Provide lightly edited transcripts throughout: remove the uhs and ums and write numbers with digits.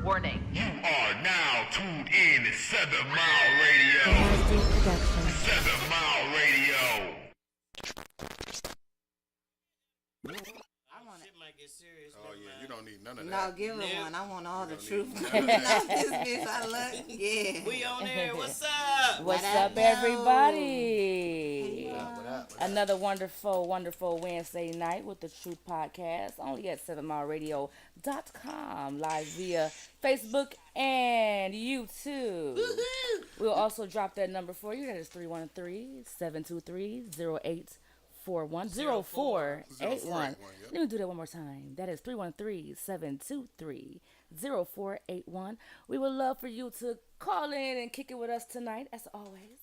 Warning. You are now tuned in to 7 Mile Radio. Production. 7 Mile Radio. Shit might get serious. Oh yeah, you don't need none of No, that. give her one. I want all the truth. need No, none of that. this bitch, I love. Yeah. We on there. What's up? What's What up, up, everybody? What up? Another wonderful Wednesday night with the Truth Podcast, only at 7mileradio.com, live via Facebook and YouTube. We'll also drop that number for you. That is 313-723-0841. 0481. Yep. Let me do that one more time. That is 313-723-0481. We would love for you to call in and kick it with us tonight, as always.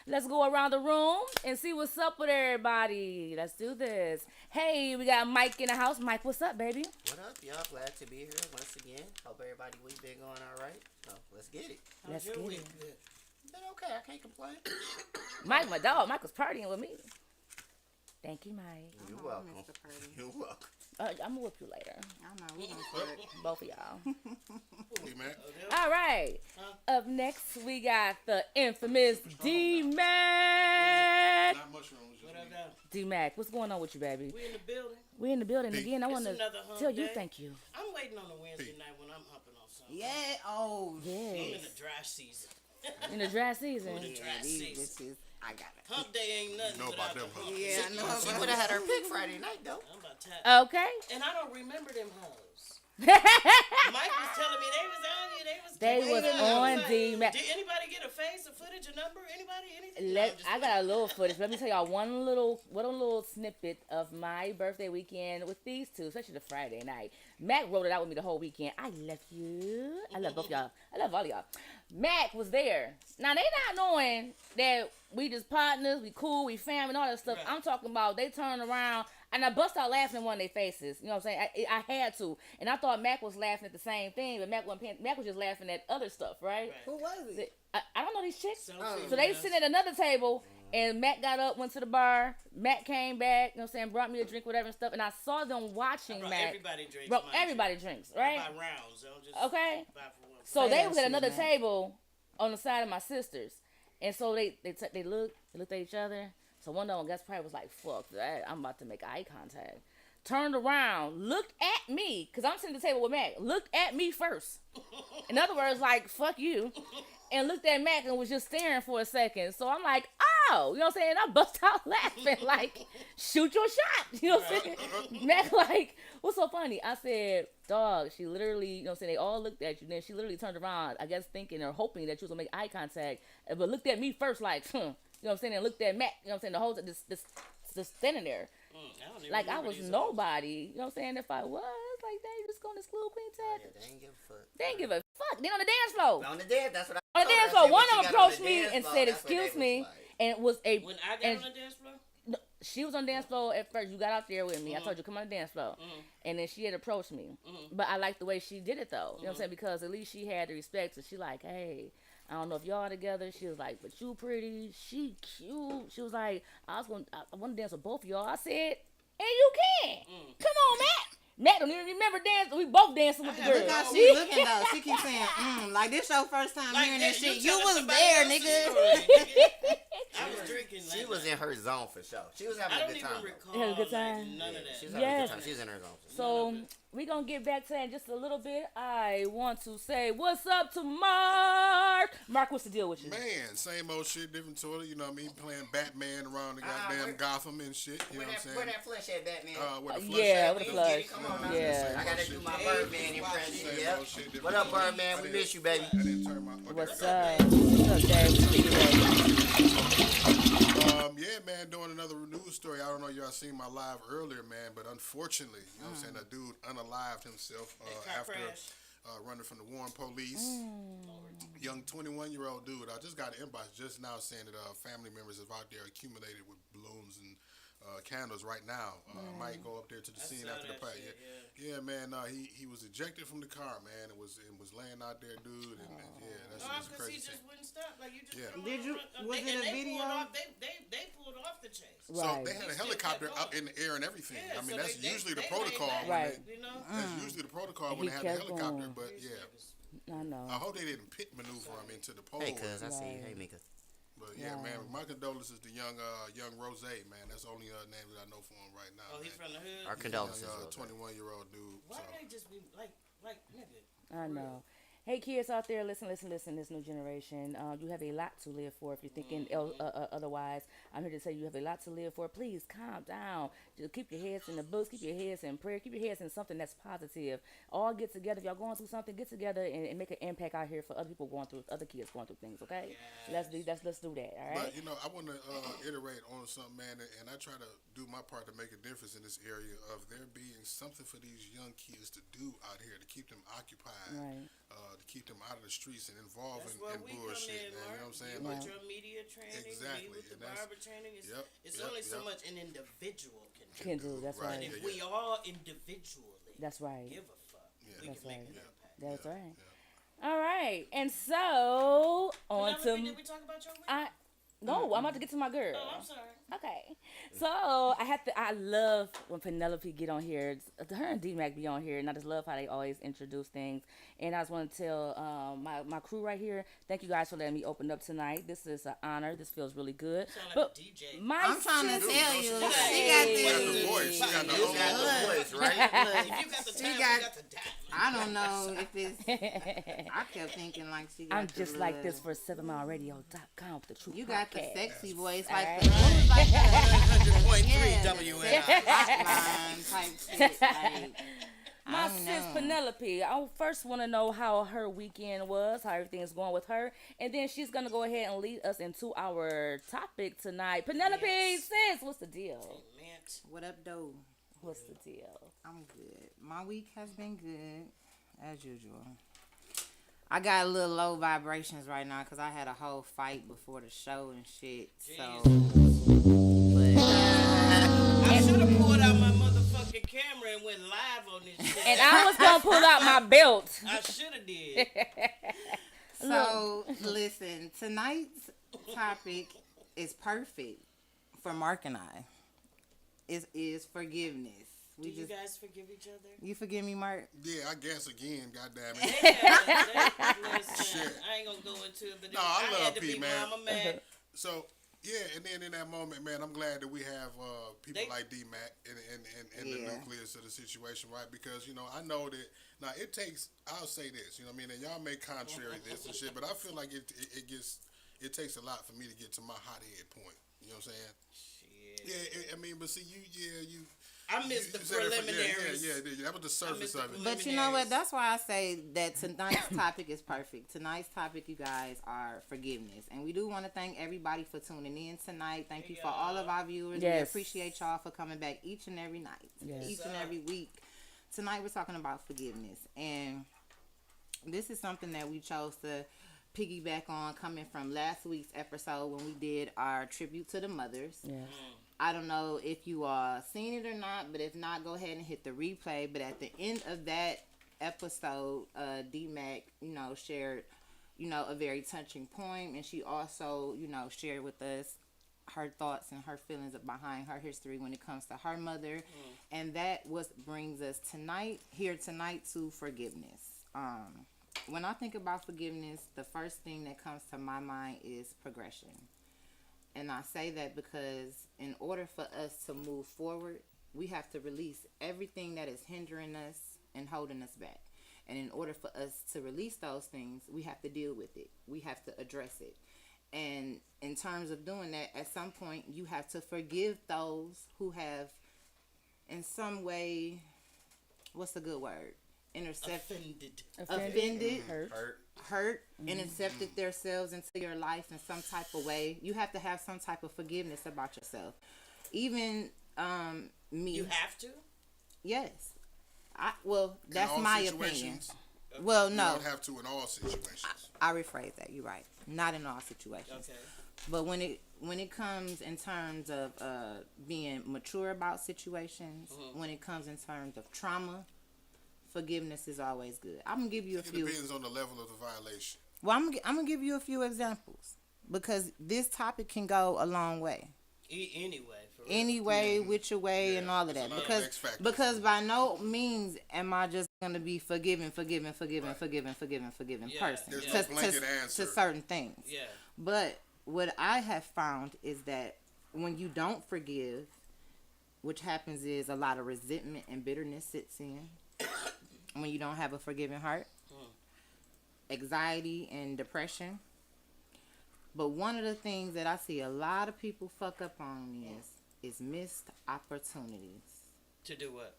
Let's go around the room and see what's up with everybody. Let's do this. Hey, we got Mike in the house. Mike, what's up, baby? What up, y'all? Glad to be here once again. Hope everybody week been going all right. So let's get it. Let's How's get your it. week been? Been okay. I can't complain. Mike, my dog. Mike was partying with me. Thank you, Mike. You're Oh, welcome. Mr. Purdy. You're welcome. I'm going to whip you later. I know. We gonna fuck. Both of y'all. Hey, man. All right. Up next, we got the infamous D-Mac. Not mushrooms. Just What up, weed. though? D-Mac, what's going on with you, baby? We in the building. We in the building again. I It's want to another hump tell you day. thank you. I'm waiting on a Wednesday night when I'm humping on something. Yeah. Oh. I'm in Yes. the dry season. In the dry season. In the dry These season. bitches. I got it. Hump day ain't nothing Know without about the them hump. Yeah, I know. She would have had her pick Friday night, though. I'm about to Okay. And I don't remember them hoes. Mike was telling me they was on you. They was on Like, D-Mac. Did anybody get a face, a footage, a number? Anybody? Anything? No, I'm just I got a little footage. Let me tell y'all one little snippet of my birthday weekend with these two, especially the Friday night. Mac wrote it out with me the whole weekend. I love you. I love both y'all. I love all y'all. Mac was there. Now they not knowing that we just partners, we cool, we family, and all that stuff. Right. I'm talking about they turned around and I bust out laughing in one of their faces. You know what I'm saying? I had to, and I thought Mac was laughing at the same thing, but Mac was just laughing at other stuff, right? Right. Who was it? I don't know these chicks. So So they sitting at another table, and Matt got up, went to the bar. Matt came back, you know what I'm saying, brought me a drink, whatever and stuff, and I saw them watching Matt. Everybody drinks. Bro, mind everybody drinks, you. right? By rounds. Don't just Okay. buy for one. So they that was at shit, another Matt. table on the side of my sisters, and so they looked at each other. So one of them, I guess, probably was like, "Fuck that! I'm about to make eye contact." Turned around, looked at me, cause I'm sitting at the table with Mac. Looked at me first. In other words, like, "Fuck you," and looked at Mac and was just staring for a second. So I'm like, "Oh," you know what I'm saying? I bust out laughing, like, "Shoot your shot," you know what I'm saying? Mac like, "What's so funny?" I said, "Dog," she literally, you know what I'm saying? They all looked at you, then she literally turned around, I guess thinking or hoping that you was gonna make eye contact, but looked at me first, like, you know what I'm saying? And looked at Mac, you know what I'm saying? The whole just standing there. I don't even Like I remember was these nobody. You know what I'm saying? If I was, like, they just going to school queen Yeah, tag. they ain't give a fuck. They didn't give a fuck. They on the dance floor. On the dance, that's what I On the told her. dance I floor. said, One when she of them got on approached the me dance and floor, said, that's what they "Excuse was me," like. and it was a. When I got and on the dance floor? no, she was on the dance floor at first. You got out there with me. I told you come on the dance floor, and then she had approached me. But I liked the way she did it though. You know what I'm saying? Because at least she had the respect. So she like, "Hey, I don't know if y'all together." She was like, "But you pretty. She cute." She was like, I want to dance with both of y'all." I said, "And you can. Come on, Matt." Matt don't even remember dancing. We both dancing with the Look girls. Look how how she looking though. She keeps saying, like this your first time Like hearing that, this shit. You telling was somebody there, else's nigga. story, nigga. I was drinking. She that was night. in her zone for sure. She was having I a don't good even time. though. recall. You had a good like, time? none of Yeah, that. she was having a Yes. good time. She was in her zone. So we gonna get back to that in just a little bit. I want to say what's up to Mark. Mark, what's the deal with you? Man, same old shit, different toilet. You know what I mean? Playing Batman around the where- goddamn Gotham and shit. You know what I'm Where saying? that flesh at, Batman? Where the flush Yeah, at? with the You get flush. it, come on now. Yeah. I gotta do my Birdman impression. Same Yep. old shit, different What up, toilet. Birdman? I We didn't- miss you, baby. I didn't turn my. Okay, What's I got up? What's up, Dave? Yeah, man, doing another news story. I don't know if y'all seen my live earlier, man, but unfortunately, you know what I'm saying, a dude unalived himself car after crash. running from the Warren police. Young 21-year-old dude. I just got an inbox just now saying that family members have out there accumulated with balloons and candles right now. I might go up there to the scene after the fight. Yeah, man. He was ejected from the car, man. It was laying out there, dude. And that's just because crazy. he just wouldn't stop. Like you just. Yeah. Did you? Was it a video? They pulled off the chase. So Right. they had a helicopter up in the air and everything. Yeah, I mean, so that's they usually the laid protocol. back, Right. You know. That's usually the protocol when He they have a kept helicopter. going. But yeah, I know. I hope they didn't pit maneuver him into the pole. Hey, cuz, I see you. Right. Hey, Mika. But yeah, Right. man, my condolences to young Rose, man. That's the only name that I know for him right now. Oh, man. he's from the hood. Our condolences, Young, Rose. 21-year-old dude. Why So. they just be like nigga? I know. Hey, kids out there, listen, this new generation. You have a lot to live for. If you're thinking otherwise, I'm here to tell you have a lot to live for. Please calm down. Just keep your heads in the books, keep your heads in prayer, keep your heads in something that's positive. All get together. If y'all going through something, get together and make an impact out here for other people other kids going through things, okay? Let's do that, all right? But, I want to iterate on something, man, and I try to do my part to make a difference in this area of there being something for these young kids to do out here to keep them occupied. Right. To keep them out of the streets and involved That's in where we bullshit, come in, man. You know what I'm saying? You Like, with your media training, Exactly, me with the and that's- barber training. It's Yep, only so yep. much an individual Can do, that's Right, right. And if yeah, we all individually That's right. give a fuck, we That's can make right. an impact. That's right. All right. And so, on to... Did we talk about your week? No, I'm about to get to my girl. Oh, I'm sorry. Okay. So I love when Penelope get on here. Her and D-Mac be on here, and I just love how they always introduce things. And I just want to tell my crew right here, thank you guys for letting me open up tonight. This is an honor. This feels really good. Sound like But a DJ. my I'm trying to sis- tell you, She she got got the this. voice. She got the You whole got the voice, right? If you got the She time, got- you got the time. I don't know if it's. I kept thinking like she got I'm the just like this blood. for 7mileradio.com with the true You got the podcast. sexy voice, like Alright. the moves like that. 100.3 Yeah, WNI. hotline type shit. Like, My I don't sis know. Penelope, I first want to know how her weekend was, how everything's going with her, and then she's gonna go ahead and lead us into our topic tonight. Penelope, Yes. sis, what's the deal? Man, What up, though? What's the deal? I'm good. My week has been good, as usual. I got a little low vibrations right now because I had a whole fight before the show and shit. So, but I should have pulled out my motherfucking camera and went live on this shit. And I was gonna pull out my belt. I should have did. so listen, tonight's topic is perfect for Mark and I. It is forgiveness. Do you guys forgive each other? You forgive me, Mark? Yeah, I guess again, goddamn it. Listen, Shit. I ain't gonna go into it, but No, I love had to Pete, be man. Mama mad. So yeah, and then in that moment, man, I'm glad that we have people They- like D-Mac in the Yeah. nucleus of the situation, right? Because I know that now it takes. I'll say this, you know what I mean, and y'all may contrary this and shit, but I feel like it takes a lot for me to get to my hothead point. You know what I'm saying? Shit. Yeah, I mean, but see, you. I missed the you said it for- preliminaries. Yeah, that was the surface missed the of it. But you know what? That's why I say that tonight's topic is perfect. Tonight's topic, you guys, are forgiveness. And we do want to thank everybody for tuning in tonight. Thank you for all of our viewers. Yes. We appreciate y'all for coming back each and every night, Yes. each and every week. Tonight, we're talking about forgiveness. And this is something that we chose to piggyback on coming from last week's episode when we did our tribute to the mothers. Yeah. I don't know if you all seen it or not, but if not, go ahead and hit the replay. But at the end of that episode, D-Mac, shared, a very touching poem. And she also, shared with us her thoughts and her feelings behind her history when it comes to her mother. And that brings us here tonight to forgiveness. When I think about forgiveness, the first thing that comes to my mind is progression. And I say that because in order for us to move forward, we have to release everything that is hindering us and holding us back. And in order for us to release those things, we have to deal with it. We have to address it. And in terms of doing that, at some point, you have to forgive those who have, in some way, what's the good word? Offended, hurt, and accepted themselves into your life in some type of way. You have to have some type of forgiveness about yourself. Even me. You have to? Yes. That's all my opinion. situations? Well, You no. don't have to in all situations. I rephrase that. You're right. Not in all situations. Okay. But when it comes in terms of being mature about situations, when it comes in terms of trauma, forgiveness is always good. I'm gonna give you a It few. depends on the level of the violation. Well, I'm gonna give you a few examples because this topic can go a long way. Anyway, for real. Anyway, which your way, Yeah, and all of there's a that. lot of Because X factors. because by no means am I just gonna be forgiving Right. person Yeah, person There's no blanket answer. to certain things. Yeah. But what I have found is that when you don't forgive, which happens is a lot of resentment and bitterness sits in when you don't have a forgiving heart, anxiety and depression. But one of the things that I see a lot of people fuck up on is missed opportunities To do what?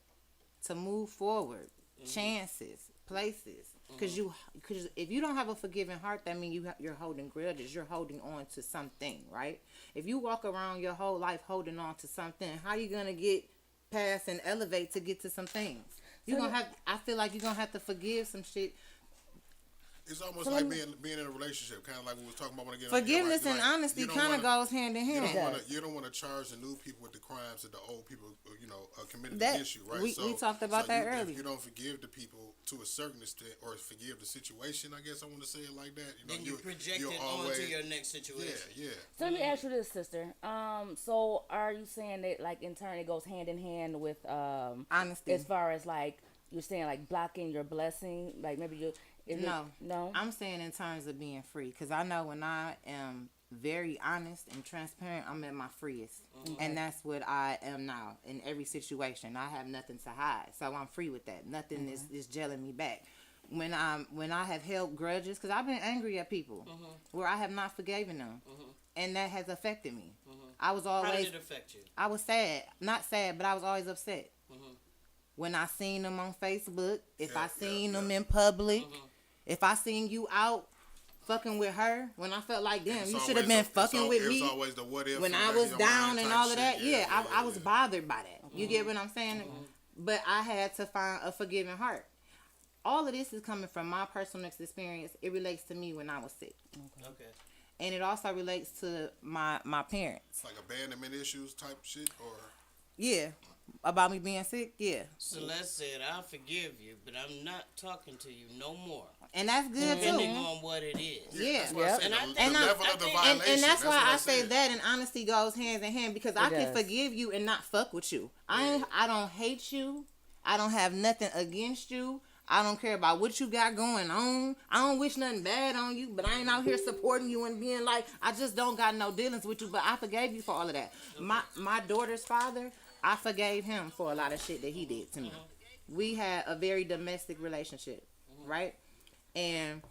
to move forward, chances, places. Because if you don't have a forgiving heart, that means you're holding grudges. You're holding on to something, right? If you walk around your whole life holding on to something, how you gonna get past and elevate to get to some things? I feel like you're gonna have to forgive some shit. It's almost like being in a relationship, kind of like we was talking about when I get Forgiveness like, and honesty you don't kind of wanna- goes hand in You hand. don't want to charge the new people with the crimes that the old people, committed That- against you, right? we talked about that earlier. If you don't forgive the people to a certain extent, or forgive the situation, I guess I want to say it like that. Then you project you're it always- onto your next situation. Yeah. So let me ask you this, sister. So are you saying that like in turn it goes hand in hand with Honesty. as far as like you're saying like blocking your blessing, like maybe you no. I'm saying in terms of being free, because I know when I am very honest and transparent, I'm at my freest, and that's what I am now in every situation. I have nothing to hide, so I'm free with that. Nothing is gelling me back. When I have held grudges, because I've been angry at people where I have not forgiven them, and that has affected me. I was How always did it affect you? I was sad, not sad, but I was always upset. When I seen them on Facebook, if I seen them in public, if I seen you out fucking with her, when I felt like, damn, It's you always should have been the- fucking with It's me. always the what if. When in I the was back of your down mind and type all of shit. that, yeah, I was yeah. bothered by that. You get what I'm saying? But I had to find a forgiving heart. All of this is coming from my personal experience. It relates to me when I was sick. Okay. And it also relates to my parents. It's like abandonment issues type shit, or Yeah. About me being sick, yeah. Celeste said, "I'll forgive you, but I'm not talking to you no more, And that's good depending too. on what it is." Yeah. That's why I said And I the think- level I of the think- violation. And that's why what I say said. that and honesty goes hands in hand, because I can does. forgive you and not fuck with you. I don't hate you. I don't have nothing against you. I don't care about what you got going on. I don't wish nothing bad on you, but I ain't out here supporting you and being like, I just don't got no dealings with you, but I forgave you for all of that. My daughter's father, I forgave him for a lot of shit that he did to me. We had a very domestic relationship, right? And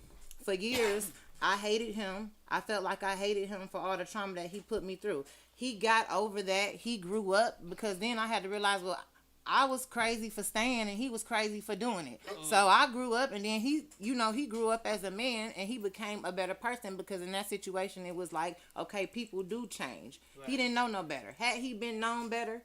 for years, I hated him. I felt like I hated him for all the trauma that he put me through. He got over that. He grew up, because then I had to realize, well, I was crazy for staying and he was crazy for doing it. So I grew up, and then he grew up as a man and he became a better person, because in that situation it was like, okay, people do change. Right. He didn't know no better. Had he been known better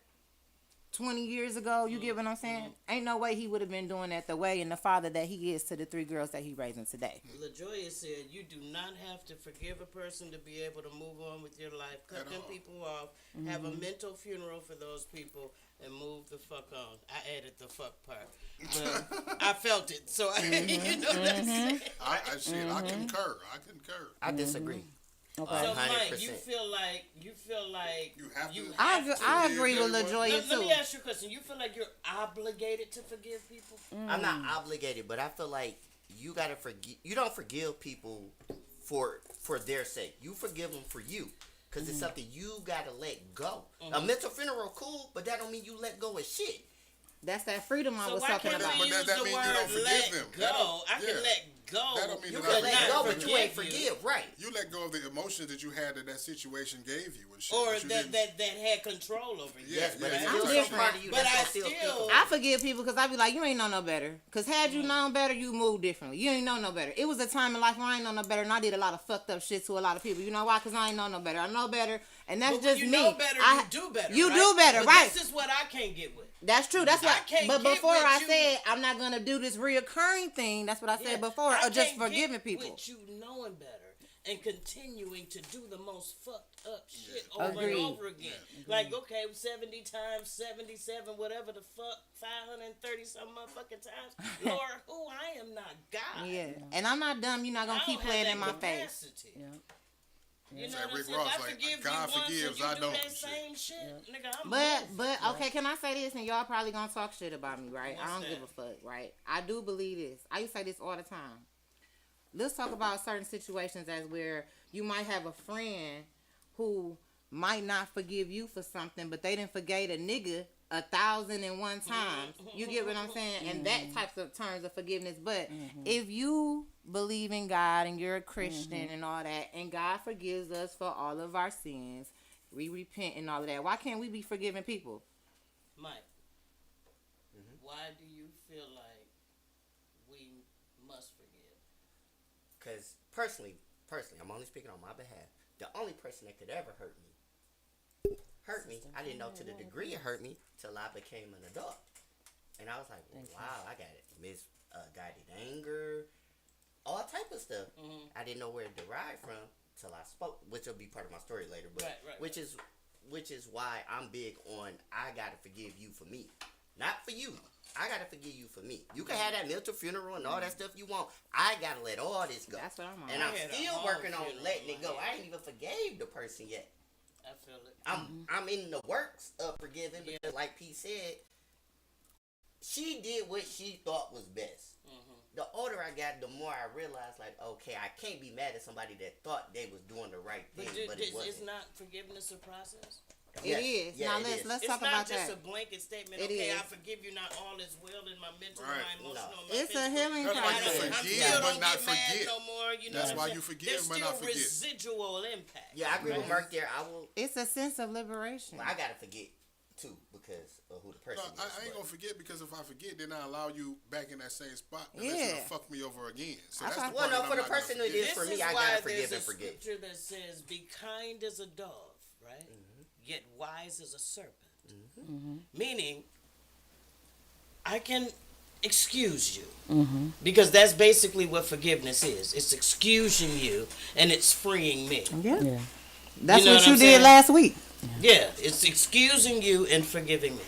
20 years ago, you get what I'm saying? Ain't no way he would have been doing that the way and the father that he is to the 3 girls that he raising today. LaJoya said, "You do not have to forgive a person to be able to move on with your life. Cut At them all. people off. Have a mental funeral for those people, and move the fuck on." I added the fuck part, but I felt it, so you know what I'm saying. I concur. I disagree. Okay. So Mike, 100%. you feel like You have to. I agree with LaJoya Let too. me ask you a question. You feel like you're obligated to forgive people? I'm not obligated, but I feel like you gotta forgive. You don't forgive people for their sake. You forgive them for you, because it's something you gotta let go. A mental funeral, cool, but that don't mean you let go of shit. That's that freedom I So was why talking can't about. we But use that the mean you word don't forgive let them. go? That don't- I can yeah. let go. That don't mean You you can not let forgive go, you. but you ain't forgive, right? You let go of the emotions that you had that situation gave you and shit. Or but you that didn't- had control over you. Yeah, Yes, but yeah, it's yeah. still I'm some different. part of you But that's I gonna still still- I forgive people because I be like, you ain't know no better. Because had you known better, you move differently. You ain't know no better. It was a time in life where I ain't know no better, and I did a lot of fucked up shit to a lot of people. You know why? Because I ain't know no better. I know better, and that's But when just you me. know better, I- you do better. You right? do better, But right? This is what I can't get with. That's true. That's I what. can't But get before with I you. said I'm not gonna do this reoccurring thing. That's what I said Yeah, before. I Or just can't forgiving get people. With you knowing better and continuing to do the most fucked up shit over Agreed. and over again. Like, okay, 70 times 77, whatever the fuck, 530 some motherfucking times. Lord, who I am not God. Yeah. And I'm not dumb. You're not gonna I keep don't have playing in that my face. capacity. Yeah. You know Say what I'm Rick saying? Ross, I like, forgive God you once forgives, and you I do don't that and shit. same shit. Nigga, I'm But okay, can I say this? And y'all probably gonna talk shit about me, right? What's I don't that? give a fuck, right? I do believe this. I used to say this all the time. Let's talk about certain situations as where you might have a friend who might not forgive you for something, but they didn't forgave a nigga 1,001 times. You get what I'm saying? And that types of terms of forgiveness. But if you believe in God and you're a Christian and all that, and God forgives us for all of our sins, we repent and all of that. Why can't we be forgiving people? Mike, why do you feel like we must forgive? Because personally, I'm only speaking on my behalf. The only person that could ever hurt me, I didn't know to the degree it hurt me till I became an adult. And I was like, wow, I got it. Misguided anger, all type of stuff. I didn't know where it derived from till I spoke, which will be part of my story later. But Right. which is why I'm big on I gotta forgive you for me, not for you. I gotta forgive you for me. You can have that mental funeral and all that stuff you want. I gotta let all this go. That's what I'm on. And I'm I had a still whole working on funeral letting it in my go. head. I ain't even forgave the person yet. I feel it. I'm in the works of forgiving because, like Pete said, she did what she thought was best. The older I got, the more I realized, like, okay, I can't be mad at somebody that thought they was doing the right thing, but it Is wasn't. not forgiveness a process? Yes. It is. Yeah, Now it is. let's It's talk not about just that. a blanket statement. It Okay, is. I forgive you. Not all is well in my mental, Right. my emotional, my It's a physical. healing That's why you process. I'm forgive, still but don't not get mad forget. no more. You know That's what why I'm you saying? forgive, There's but still not forget. residual impact. Yeah, I agree with Mark there. It's a sense of liberation. I gotta forget too because of who the person No, is. I ain't but- gonna forget because if I forget, then I allow you back in that same spot. Unless Yeah. you done fuck me over again. So That's that's the why- part Well, no, that for I'm the not gonna person it forget. is, for me, I why gotta there's forgive a and forget. scripture that says, "Be kind as a dove, right? Mm-hmm. Yet wise as a serpent." Meaning, I can excuse you because that's basically what forgiveness is. It's excusing you and it's freeing me. Yeah. Yeah. That's You know what what you I'm did saying? last week. Yeah, it's excusing you and forgiving me.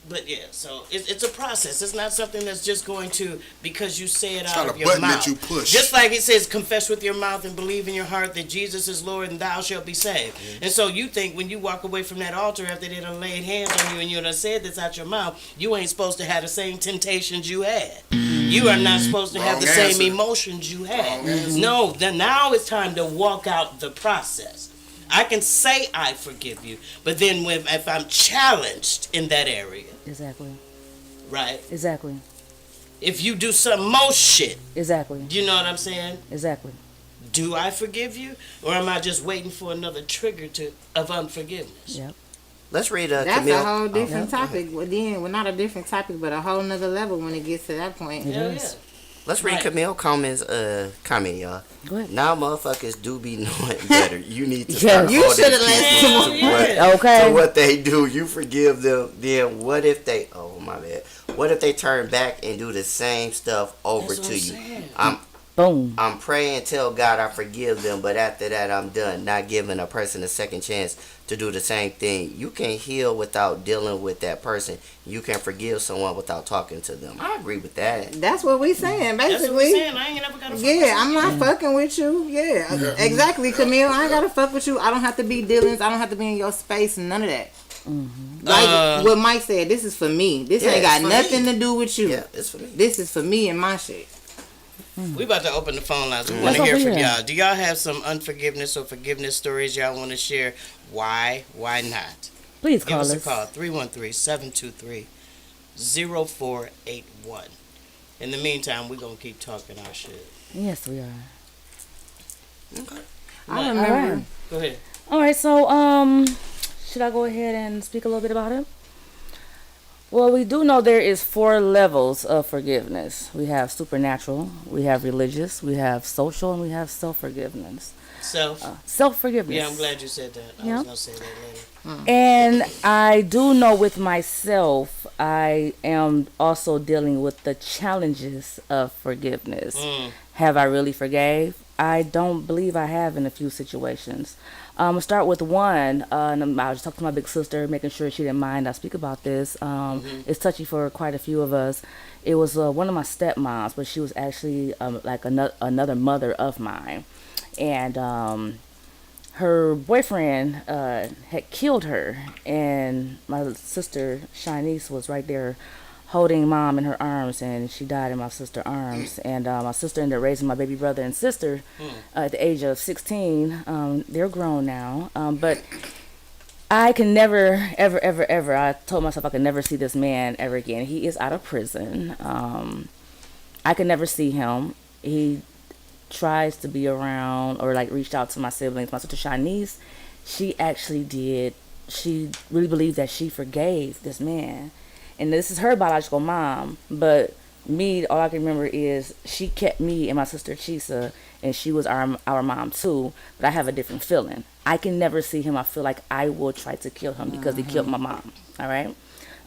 But yeah, so it's a process. It's not something that's just going to, because you say it It's out not of a your button mouth. that you push. Just like it says, confess with your mouth and believe in your heart that Jesus is Lord and thou shalt be saved. And so you think when you walk away from that altar after they done laid hands on you and you done said this out your mouth, you ain't supposed to have the same temptations you had. You are not supposed to have Wrong the same answer. emotions you had. Wrong answer. No, then now it's time to walk out the process. I can say I forgive you, but then if I'm challenged in that area, Exactly. right? Exactly. If you do some more shit, Exactly. you know what I'm saying? Exactly. Do I forgive you, or am I just waiting for another trigger of unforgiveness? Yep. Let's read That's Camille. a whole different topic. Well, then, well, not a different topic, but a whole nother level when it gets to that point. Hell yeah. Let's read Right. Camille Coleman's comment, y'all. Go ahead. Now motherfuckers do be knowing better. You need to Yeah, start you holding shoulda people listened to to what, him. Okay. to what they do. You forgive them. Then what if they? Oh my bad. What if they turn back and do the same stuff over That's what to I'm you? saying. Boom. I'm praying, tell God I forgive them, but after that I'm done. Not giving a person a second chance to do the same thing. You can heal without dealing with that person. You can forgive someone without talking to them. I agree with that. That's what we saying, That's what basically. I'm saying. I ain't never got to Yeah, I'm not fucking with you. Yeah, exactly, Camille. I ain't gotta fuck with you. I don't have to be dealings. I don't have to be in your space. None of that. Like what Mike said, this is for me. This Yeah, ain't got it's for nothing me. to do with you. Yeah, it's for me. This is for me and my shit. We about to open the phone lines. We want to Let's hear open from it. y'all. Do y'all have some unforgiveness or forgiveness stories y'all want to share? Why? Why not? Please Give call us us. a call. 313-723-0481. In the meantime, we're going to keep talking our shit. Yes, we are. Okay. I Mike, remember. Alright. Go ahead. All right, so should I go ahead and speak a little bit about it? Well, we do know there is 4 levels of forgiveness. We have supernatural, we have religious, we have social, and we have self-forgiveness. So, Self-forgiveness. yeah, I'm glad you said that. I Yeah. was going to say that later. And I do know with myself, I am also dealing with the challenges of forgiveness. Have I really forgave? I don't believe I have in a few situations. I'll start with one. And I was talking to my big sister, making sure she didn't mind I speak about this. It's touchy for quite a few of us. It was one of my stepmoms, but she was actually like another mother of mine. And her boyfriend had killed her. And my sister, Shanice, was right there holding mom in her arms, and she died in my sister's arms. And my sister ended up raising my baby brother and sister at the age of 16. They're grown now, but I can never, ever, ever, ever. I told myself I could never see this man ever again. He is out of prison. I could never see him. He tries to be around or like reached out to my siblings. My sister Shanice, she actually did. She really believed that she forgave this man. And this is her biological mom, but me, all I can remember is she kept me and my sister Chisa, and she was our mom too, but I have a different feeling. I can never see him. I feel like I will try to kill him because he killed my mom, all right?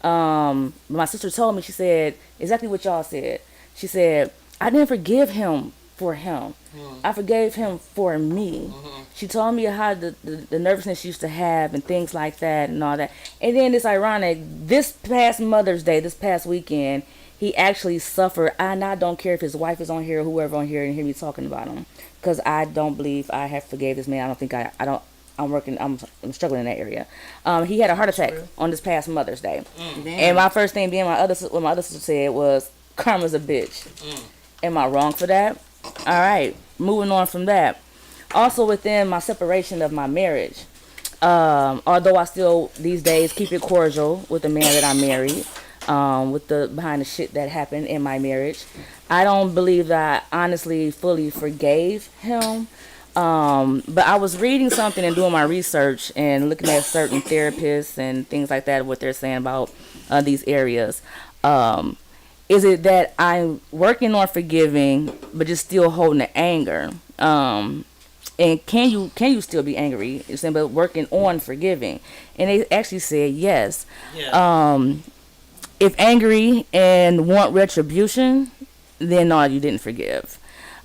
But my sister told me, she said, exactly what y'all said. She said, I didn't forgive him for him. I forgave him for me. She told me how the nervousness she used to have and things like that and all that. And then it's ironic, this past Mother's Day, this past weekend, he actually suffered. And I don't care if his wife is on here or whoever on here and hear me talking about him, because I don't believe I have forgave this man. I don't think I'm struggling in that area. He had a heart attack on this past Mother's Day. And my first thing being what my other sister said was, karma's a bitch. Am I wrong for that? All right, moving on from that. Also within my separation of my marriage, although I still these days keep it cordial with the man that I married, with the behind the shit that happened in my marriage, I don't believe that I honestly fully forgave him. But I was reading something and doing my research and looking at certain therapists and things like that, what they're saying about these areas. Is it that I'm working on forgiving, but just still holding the anger? And can you still be angry? You're saying, but working on forgiving. And they actually said yes. Yeah. If angry and want retribution, then no, you didn't forgive.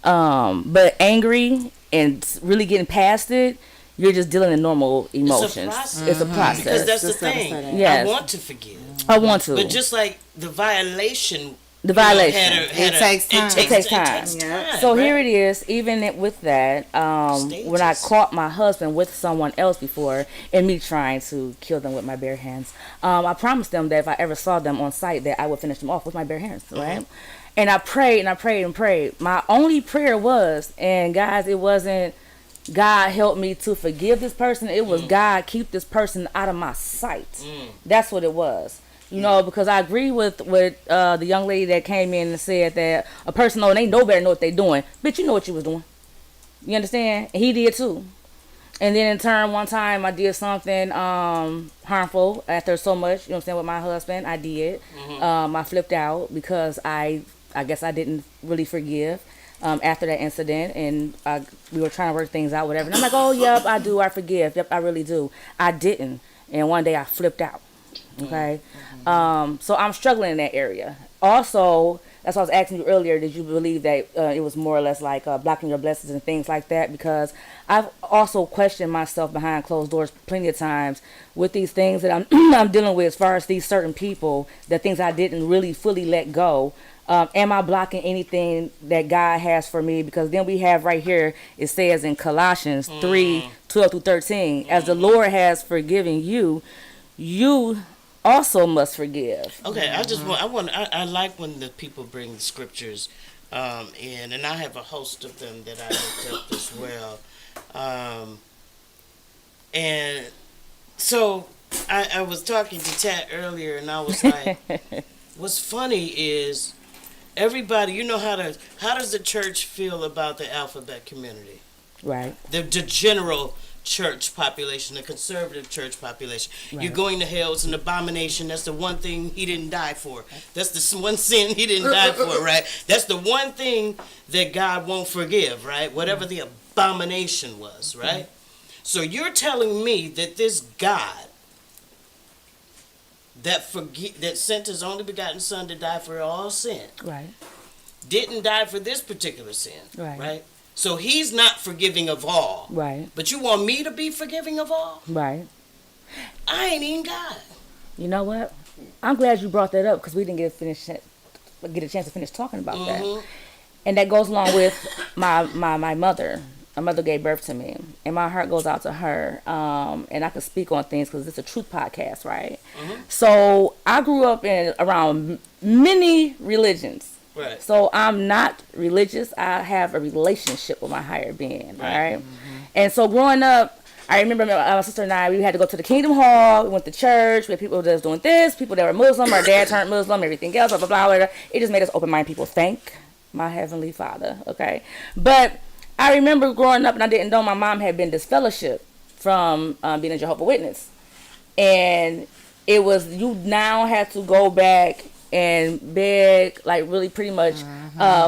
But angry and really getting past it, you're just dealing in normal emotions. It's a process. Because that's the thing. Yes. I want to forgive. I want to. But just like the violation. It takes time. It takes time. So right? here it is. Even with that, when I caught my husband with someone else before, and me trying to kill them with my bare hands, I promised them that if I ever saw them on sight, that I would finish them off with my bare hands. Right? And I prayed and I prayed and prayed. My only prayer was, and guys, it wasn't God help me to forgive this person. It was God keep this person out of my sight. That's what it was. You know, because I agree with the young lady that came in and said that a person they know better know what they're doing. Bitch, you know what you was doing. You understand? And he did too. And then in turn, one time I did something harmful after so much, you know what I'm saying, with my husband. I did. I flipped out because I guess I didn't really forgive after that incident. And we were trying to work things out, whatever. And I'm like, oh, yep, I do. I forgive. Yep, I really do. I didn't. And one day I flipped out. Okay? So I'm struggling in that area. Also, that's why I was asking you earlier, did you believe that it was more or less like blocking your blessings and things like that? Because I've also questioned myself behind closed doors plenty of times with these things that I'm dealing with as far as these certain people, the things I didn't really fully let go. Am I blocking anything that God has for me? Because then we have right here, it says in Colossians 3:12-13, as the Lord has forgiven you, you also must forgive. Okay, I like when the people bring the scriptures in, and I have a host of them that I looked up as well. And so I was talking to Tat earlier, and I was like, what's funny is everybody, you know, how does the church feel about the alphabet community? Right. The general church population, the conservative church population. Right. You're going to hell. It's an abomination. That's the one thing he didn't die for. That's the one sin he didn't die for, right? That's the one thing that God won't forgive, right? Whatever the abomination was, right? So you're telling me that this God that sent his only begotten Son to die for all sin, Right. didn't die for this particular sin, Right. right? So he's not forgiving of all. Right. But you want me to be forgiving of all? Right. I ain't even God. You know what? I'm glad you brought that up because we didn't get a chance to finish talking about that. And that goes along with my mother. My mother gave birth to me, and my heart goes out to her. And I can speak on things because it's a truth podcast, right? So I grew up around many religions. Right. So I'm not religious. I have a relationship with my higher being. All right. And so growing up, I remember my sister and I, we had to go to the Kingdom Hall. We went to church. We had people that was doing this, people that were Muslim. Our dad turned Muslim, everything else, blah, blah, blah, blah. It just made us open-minded people. Thank my Heavenly Father, okay? But I remember growing up, and I didn't know my mom had been disfellowshipped from being a Jehovah's Witness. And it was, you now have to go back and beg, like really pretty much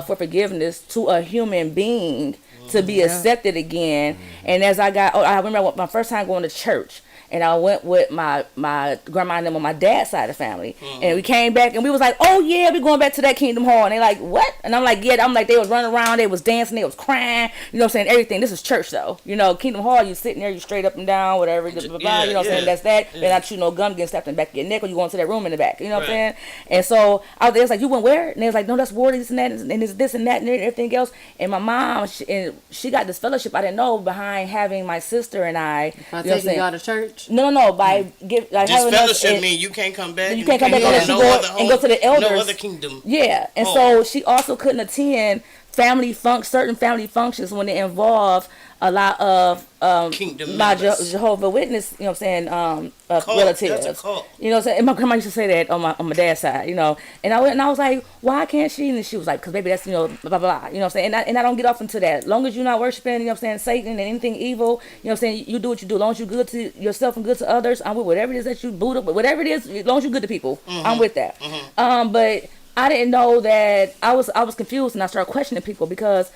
for forgiveness to a human being to be accepted again. And as I remember my first time going to church, and I went with my grandma and them on my dad's side of the family. And we came back and we was like, oh yeah, we going back to that Kingdom Hall. And they like, what? And I'm like, yeah. I'm like, they was running around, they was dancing, they was crying, you know what I'm saying, everything. This is church though. You know, Kingdom Hall, you sitting there, you straight up and down, whatever, blah, blah, blah, you know what I'm saying, that's that. They're not shooting no gun, getting stabbed in the back of your neck, or you going to that room in the back, you know what I'm saying? And so I was like, you went where? And they was like, no, that's war, this and that, and it's this and that and everything else. And my mom, she got this fellowship, I didn't know, behind having my sister and I. By taking y'all to church? No, by This fellowship mean you can't come back. You can't come back unless you go and go to the elders. No other kingdom. Yeah, and so she also couldn't attend certain family functions when they involve a lot of my Jehovah's Witness, you know what I'm saying, relatives. That's a cult. You know what I'm saying? And my grandma used to say that on my dad's side, you know. And I went and I was like, why can't she? And she was like, because baby, that's, you know, blah, blah, blah. You know what I'm saying? And I don't get off into that. As long as you're not worshiping, you know what I'm saying, Satan and anything evil, you know what I'm saying, you do what you do. As long as you're good to yourself and good to others, I'm with whatever it is that you boot up, whatever it is, as long as you're good to people, I'm with that. But I didn't know that. I was confused, and I started questioning people because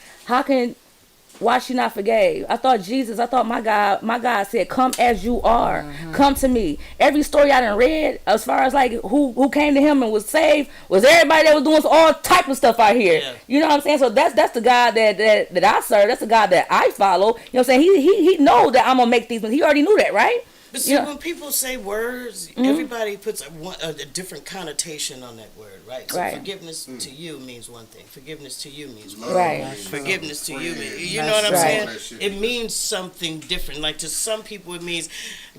why she not forgave? I thought my God said, come as you are, come to me. Every story I done read, as far as like who came to him and was saved, was everybody that was doing all type of stuff out here. Yeah. You know what I'm saying? So that's the God that I serve. That's the God that I follow. You know what I'm saying? He know that I'm gonna make these. He already knew that, right? But see, when people say words, everybody puts a different connotation on that word, right? So forgiveness to you means one thing. Forgiveness to you means one thing. Forgiveness to you means, you know what I'm saying? It means something different. Like to some people it means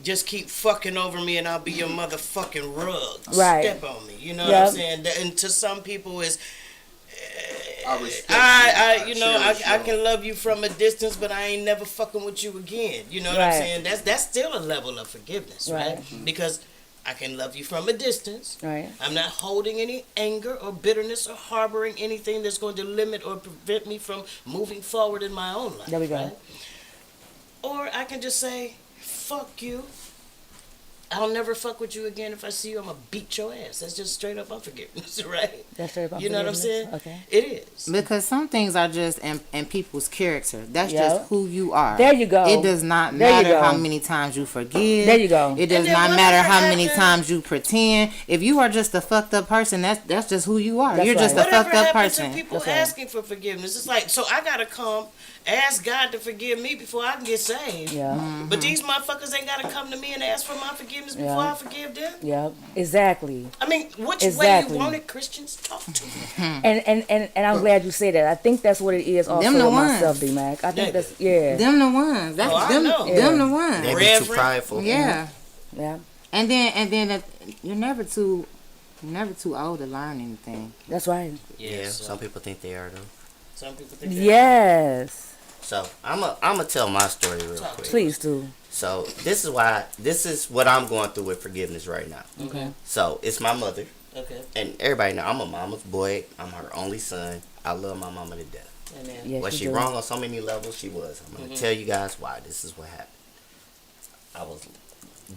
just keep fucking over me and I'll be your motherfucking rug. Right. Step on me. You know what I'm saying? And to some people it's I can love you from a distance, but I ain't never fucking with you again. You know what I'm saying? That's still a level of forgiveness, right? Because I can love you from a distance. Right. I'm not holding any anger or bitterness or harboring anything that's going to limit or prevent me from moving forward in my own life. There we go. Right? Or I can just say, fuck you. I'll never fuck with you again. If I see you, I'm going to beat your ass. That's just straight up unforgiveness, right? That's straight up unforgiveness. You know what I'm saying? Okay. It is. Because some things are just in people's character. That's just who you are. There you go. It does not matter how many times you forgive. There you go. It does not matter how many times you pretend. If you are just a fucked up person, that's just who you are. You're just a fucked up person. To people asking for forgiveness? It's like, so I got to come ask God to forgive me before I can get saved. Yeah. But these motherfuckers ain't got to come to me and ask for my forgiveness before I forgive them. Yeah, exactly. I mean, which way you want it, Christians? Talk to me. And I'm glad you said that. I think that's what it is also them the with ones. myself, D-Mac. I think that's, them the ones. That's them the ones. They be too prideful. Yeah. Yeah. And then you're never too old to learn anything. That's right. Yeah, some people think they are though. Some people think yes. So I'm tell my story real quick. Please do. So this is what I'm going through with forgiveness right now. Okay. So it's my mother. Okay. And everybody know I'm a mama's boy. I'm her only son. I love my mama to death. Amen. Yes, Was she wrong on so many levels? She was. I'm gonna tell you guys why. This is what happened. I was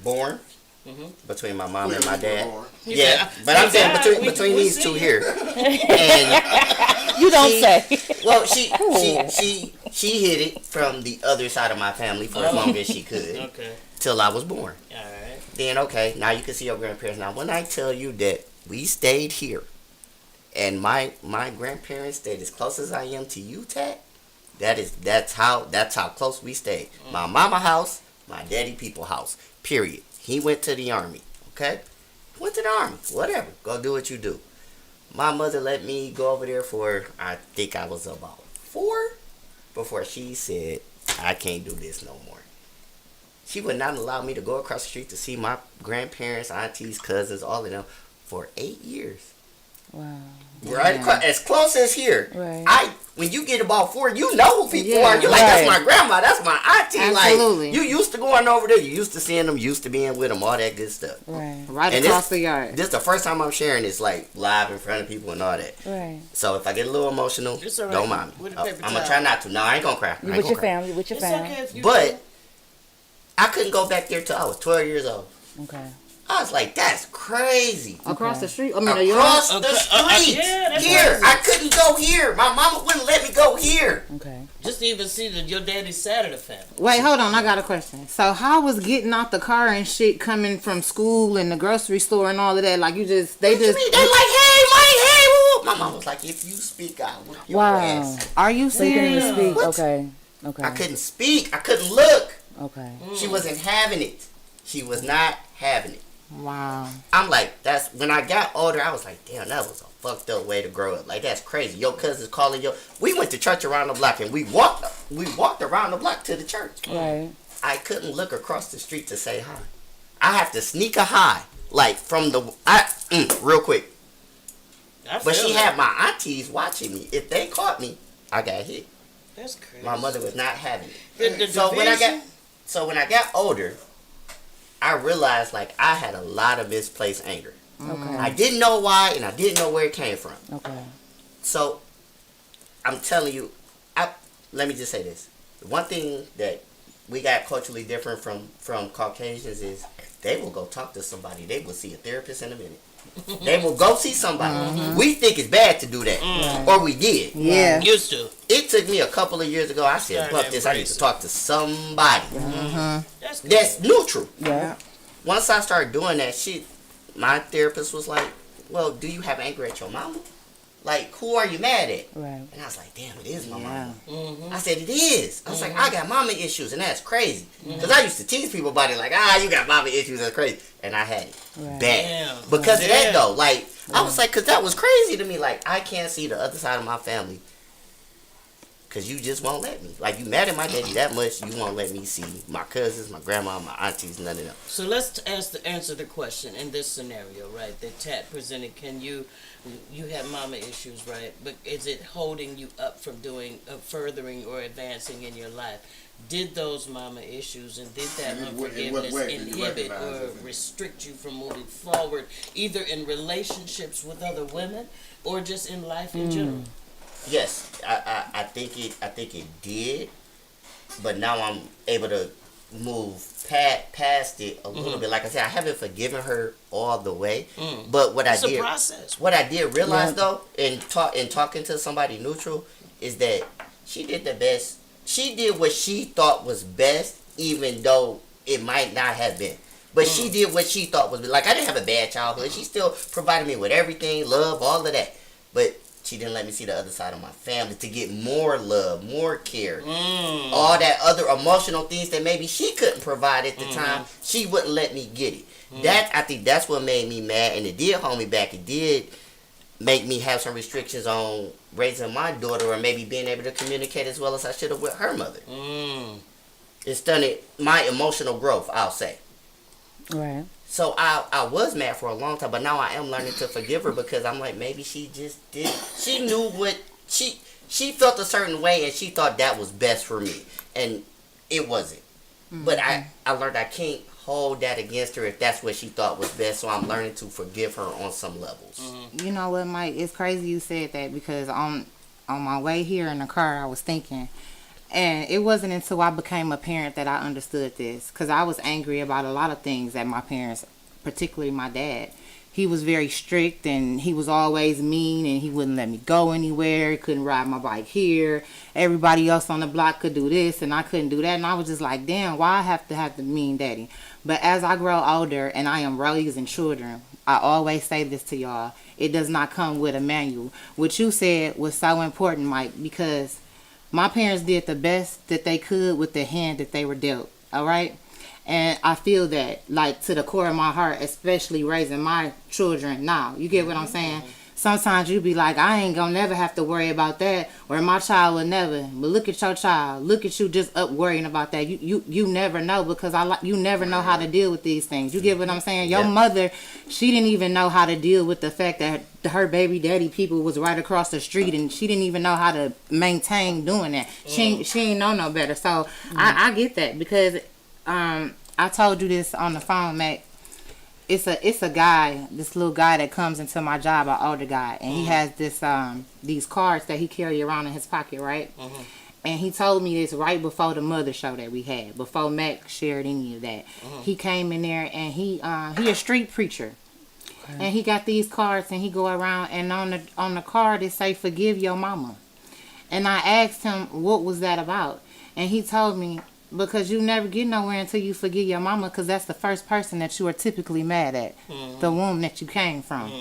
born between my mom and my dad. Yeah, but I'm saying between these two here. And you don't say. Well, she hid it from the other side of my family for as long as she could. Okay. Till I was born. All right. then okay, now you can see your grandparents. Now, when I tell you that we stayed here, and my grandparents stayed as close as I am to you, Tat, that's how close we stayed. My mama house, my daddy people house. Period. He went to the army. Okay, went to the army. Whatever. Go do what you do. My mother let me go over there for, I think I was about 4 before she said, I can't do this no more. She would not allow me to go across the street to see my grandparents, aunties, cousins, all of them for 8 years. Wow. Right, as close as here. Right. When you get about 4, you know who people Yeah, are. You're like, right. that's my grandma, that's my auntie. Absolutely. Like, you used to going over there, you used to seeing them, used to being with them, all that good stuff. Right. Right And across the yard. This is the first time I'm sharing this, like, live in front of people and all that. Right. So if I get a little emotional, It's all right. don't mind me. With a I'm paper going to towel. try not to. No, I ain't going to cry. You I ain't with your gonna cry. family, with your It's family. okay if you But I couldn't go back there till I was 12 years old. Okay. I was like, that's crazy. Across Okay. the street. I mean, the yard. Across the Okay, street. yeah, that's Here. right. I couldn't go here. My mama wouldn't let me go here. Okay. just to even see your daddy's side of the family. Wait, hold on. I got a question. So, how was getting out the car and shit coming from school and the grocery store and all of that? Like, they What you just. mean? They like, hey, Mike, hey, woo. My mom was like, if you speak, I'll whoop your Wow. ass. Are you So you couldn't even serious? speak. What? Okay. Okay. I couldn't speak. I couldn't look. Okay. She wasn't having it. She was not having it. Wow. I'm like, that's when I got older. I was like, damn, that was a fucked up way to grow up. Like, that's crazy. Your cousins calling your. We went to church around the block and we walked around the block to the church. Right. I couldn't look across the street to say hi. I have to sneak a hi, like from the real quick. I But feel she that. had my aunties watching me. If they caught me, I got hit. That's crazy. My mother was not having it. The So division? when I got older, I realized like I had a lot of misplaced anger. Okay. I didn't know why and I didn't know where it came from. Okay. So I'm telling you, let me just say this. The one thing that we got culturally different from Caucasians is they will go talk to somebody. They will see a therapist in a minute. They will go see somebody. We think it's bad to do that. Or we did. Yeah. Used to. It took me a couple of years ago. I said, Started fuck this. I need embracing. to talk to somebody That's good. that's neutral. Yeah. Once I started doing that shit, my therapist was like, well, do you have anger at your mama? Like, who are you mad at? Right. And I was like, damn, it is my Yeah. mama. Mm-hmm. I said, it is. I was like, I got mama issues, and that's crazy. Because I used to tease people about it, like, you got mama issues, that's crazy. And I had it. Right. Bad. Damn. Because of that, Damn. though. Like, I was like, because that was crazy to me. Like, I can't see the other side of my family. Because you just won't let me. Like, you mad at my daddy that much, you won't let me see my cousins, my grandma, my aunties, none of them. So let's answer the question in this scenario, right? That Tat presented. Can you have mama issues, right? But is it holding you up from doing, furthering or advancing in your life? Did those mama issues and did that In what unforgiveness way did you inhibit recognize or it? restrict you from moving forward, either in relationships with other women or just in life in general? Yes, I think it did, but now I'm able to move past it a little bit. Like I said, I haven't forgiven her all the way, but It's a process. what I did realize though, in talking to somebody neutral, is that she did the best. She did what she thought was best, even though it might not have been. But she did what she thought was like. I didn't have a bad childhood. She still provided me with everything, love, all of that. But she didn't let me see the other side of my family to get more love, more care, all that other emotional things that maybe she couldn't provide at the time. She wouldn't let me get it. That I think that's what made me mad, and it did hold me back. It did make me have some restrictions on raising my daughter, or maybe being able to communicate as well as I should have with her mother. It's done it my emotional growth, I'll say. Right. So I was mad for a long time, but now I am learning to forgive her because I'm like, maybe she just did. She knew what she felt a certain way, and she thought that was best for me, and it wasn't. But I learned I can't hold that against her if that's what she thought was best. So I'm learning to forgive her on some levels. You know what, Mike? It's crazy you said that because on my way here in the car, I was thinking, and it wasn't until I became a parent that I understood this, because I was angry about a lot of things that my parents, particularly my dad, he was very strict and he was always mean and he wouldn't let me go anywhere. He couldn't ride my bike here. Everybody else on the block could do this and I couldn't do that. And I was just like, damn, why I have to have the mean daddy? But as I grow older and I am raising children, I always say this to y'all. It does not come with a manual. What you said was so important, Mike, because my parents did the best that they could with the hand that they were dealt. All right? And I feel that, like, to the core of my heart, especially raising my children now. You get what I'm saying? Sometimes you be like, I ain't gonna never have to worry about that, or my child will never. But look at your child. Look at you just up worrying about that. You never know, because you never know how to deal with these things. You get what I'm saying? Your mother, she didn't even know how to deal with the fact that her baby daddy people was right across the street, and she didn't even know how to maintain doing that. She ain't know no better. So I get that, because I told you this on the phone, Mac. It's a guy, this little guy that comes into my job, an older guy, and he has these cards that he carry around in his pocket, right? And he told me this right before the mother show that we had, before Mac shared any of that. He came in there, and he a street preacher, and he got these cards, and he go around, and on the card it say forgive your mama. And I asked him what was that about, and he told me, because you never get nowhere until you forgive your mama, because that's the first person that you are typically mad at, the womb that you came from.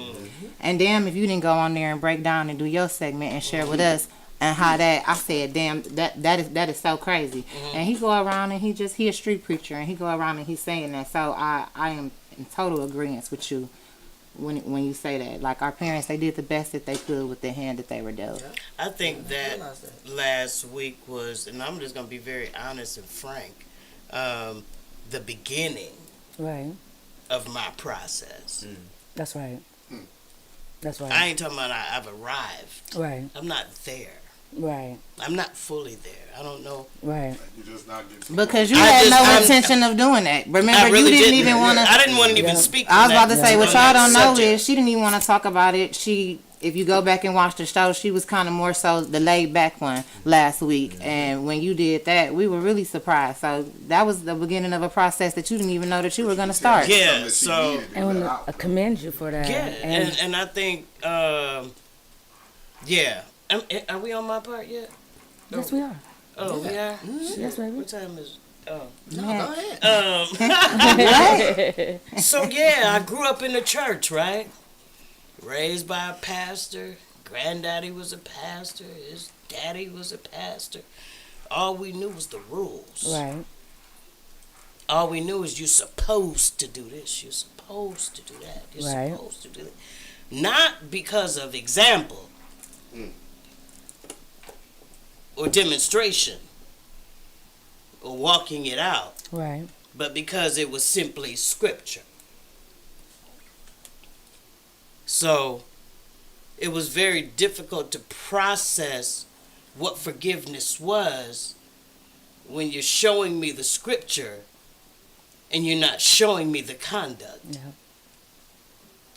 And damn if you didn't go on there and break down and do your segment and share with us and how that, I said, damn, that is so crazy. And he go around and he a street preacher, and he go around and he's saying that. So I am in total agreement with you when you say that. Like, our parents, they did the best that they could with the hand that they were dealt. I think that last week was, and I'm just gonna be very honest and frank, the beginning Right. of my process. That's right. That's right. I ain't talking about I've arrived. Right. I'm not there. Right. I'm not fully there. I don't know. Right. You just not getting. Because you I had just- no I'm- intention of doing that. Remember, I really you didn't even want to. I didn't want to even speak. I was on about to that- say, what on y'all that don't know subject. is she didn't even want to talk about it. If you go back and watch the show, she was kind of more so the laid back one last week. And when you did that, we were really surprised. So that was the beginning of a process that you didn't even know that you were going to start. Yeah. So And I commend you for that. yeah, and I think yeah. Are we on my part yet? Yes, we are. Oh, we are. Yes, baby. What time is? Oh. Right? So yeah, I grew up in the church, right? Raised by a pastor. Granddaddy was a pastor. His daddy was a pastor. All we knew was the rules. Right. All we knew is you're supposed to do this. You're supposed to do that. You're Right. supposed to do that. Not because of example or demonstration or walking it out, Right. but because it was simply scripture. So it was very difficult to process what forgiveness was when you're showing me the scripture and you're not showing me the conduct. Yeah.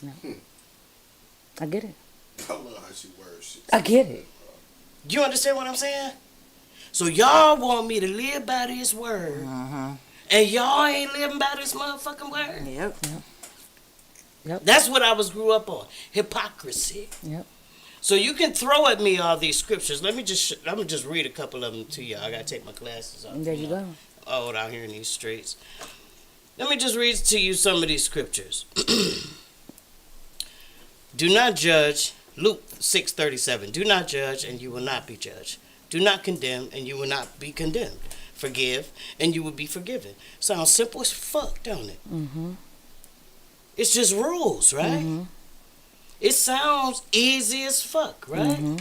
Yeah. I get it. I love how she words shit. I get it. You understand what I'm saying? So y'all want me to live by this word, and y'all ain't living by this motherfucking word. Yep. That's what I grew up on. Hypocrisy. Yep. So you can throw at me all these scriptures. I'm gonna just read a couple of them to you. I gotta take my glasses off. There you go. Old out here in these streets. Let me just read to you some of these scriptures. Do not judge. Luke 6:37. Do not judge, and you will not be judged. Do not condemn, and you will not be condemned. Forgive, and you will be forgiven. Sounds simple as fuck, don't it? It's just rules, right? It sounds easy as fuck, right?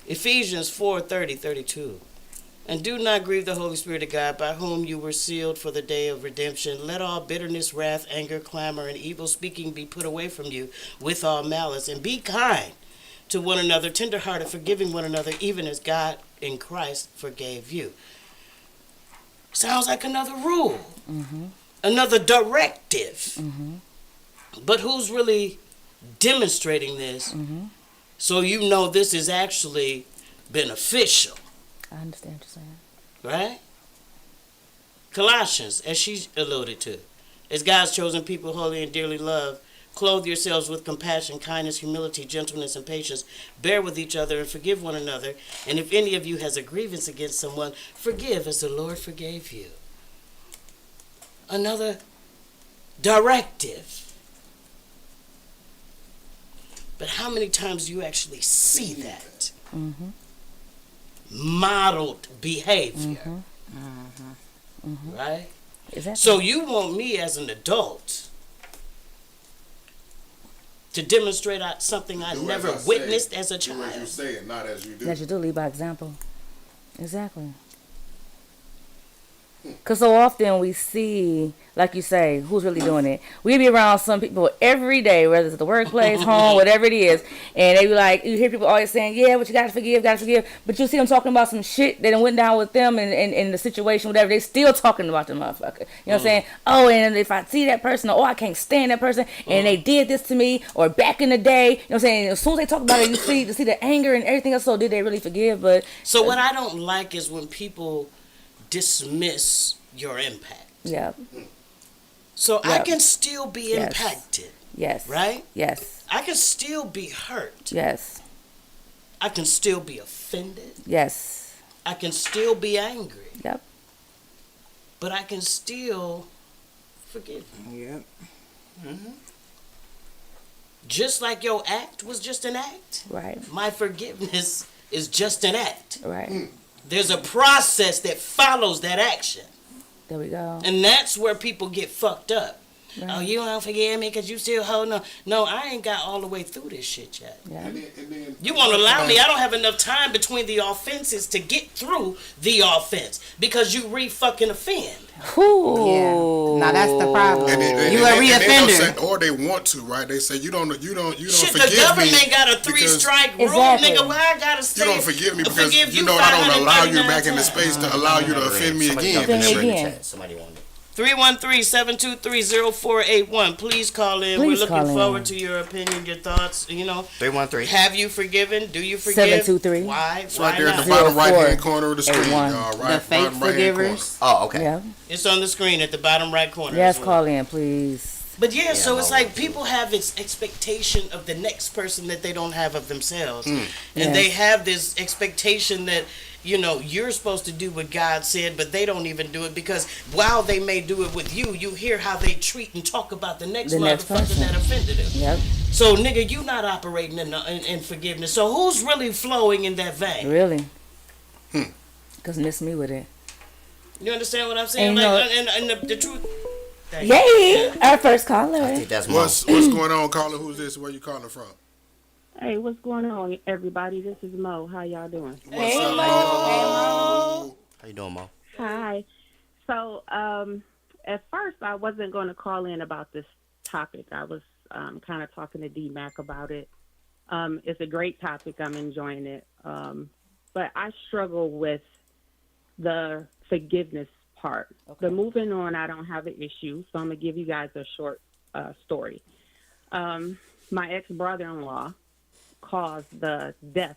Ephesians 4:30-32. And do not grieve the Holy Spirit of God, by whom you were sealed for the day of redemption. Let all bitterness, wrath, anger, clamor, and evil speaking be put away from you with all malice. And be kind to one another, tenderhearted, forgiving one another, even as God in Christ forgave you. Sounds like another rule, another directive. But who's really demonstrating this so you know this is actually beneficial? I understand what you're saying. Right? Colossians, as she alluded to. As God's chosen people, holy and dearly loved, clothe yourselves with compassion, kindness, humility, gentleness, and patience. Bear with each other and forgive one another. And if any of you has a grievance against someone, forgive as the Lord forgave you. another directive. But how many times do you actually see that modeled behavior? Right? Exactly. So you want me as an adult to demonstrate something I Do as never I say. witnessed as a Do child? as you say it, not as you do. That you do lead by example. Exactly. Because so often we see, like you say, who's really doing it. We be around some people every day, whether it's at the workplace, home, whatever it is, and they be like, you hear people always saying, yeah, but you gotta forgive, but you see them talking about some shit that went down with them in the situation, whatever, they still talking about the motherfucker. You know what I'm saying? Oh, and if I see that person, or oh, I can't stand that person, and they did this to me, or back in the day, you know what I'm saying? As soon as they talk about it, you see the anger and everything else, so did they really forgive? But So what I don't like is when people dismiss your impact. yeah, So I Yep. can still be Yes. impacted, yes, right? yes, I can still be hurt. yes, I can still be offended. yes, I can still be angry. yep, But I can still forgive you. Yep. Just like your act was just an act, right, my forgiveness is just an act. right. There's a process that follows that action. There we go. And that's where people get fucked up. Right. Oh, you don't forgive me because you still holding on. No, I ain't got all the way through this shit yet. Yeah. And then You won't allow me. I don't have enough time between the offenses to get through the offense because you re-fucking offend. Ooh. Yeah. Now that's the problem. You a they don't reoffender. say, or they want to, right? They say you don't Shit, forgive the government me got a because 3-strike rule, Exactly. nigga. Why I gotta stay? you don't forgive me because forgive you know I don't allow you 539 back in the times. space to allow you to offend me Somebody again. drop the Offend me number in the again. chat. Somebody wanted it. 313-723-0481. Please call in. Please We're call looking in. forward to your opinion, your thoughts. 313. Have you forgiven? Do you forgive? 723. Why? It's Why right there at not? the bottom 04 right hand corner of the screen. 81. The fake bottom right-hand corner. forgivers. Oh, okay. Yeah. It's on the screen at the bottom right corner. Yes, as well. call in, please. But yeah, so I'm it's all like with you. people have this expectation of the next person that they don't have of themselves. And Yes. they have this expectation that, you're supposed to do what God said, but they don't even do it because while they may do it with you, you hear how they treat and talk about the next The next motherfucker person. that offended them. Yep. So, nigga, you not operating in forgiveness. So who's really flowing in that vein? Really. Because miss me with it. You understand what I'm saying? And Like, and the truth. Yay! Our first I caller. think that's Mo. What's going on, caller? Who's this? Where you calling from? Hey, what's going on, everybody? This is Mo. How y'all doing? What's up, Mo? How you doing, Mo? Hi. So, at first, I wasn't going to call in about this topic. I was kind of talking to D-Mac about it. It's a great topic. I'm enjoying it. But I struggle with the forgiveness part. The moving on, I don't have an issue. So I'm going to give you guys a short story. My ex-brother-in-law caused the death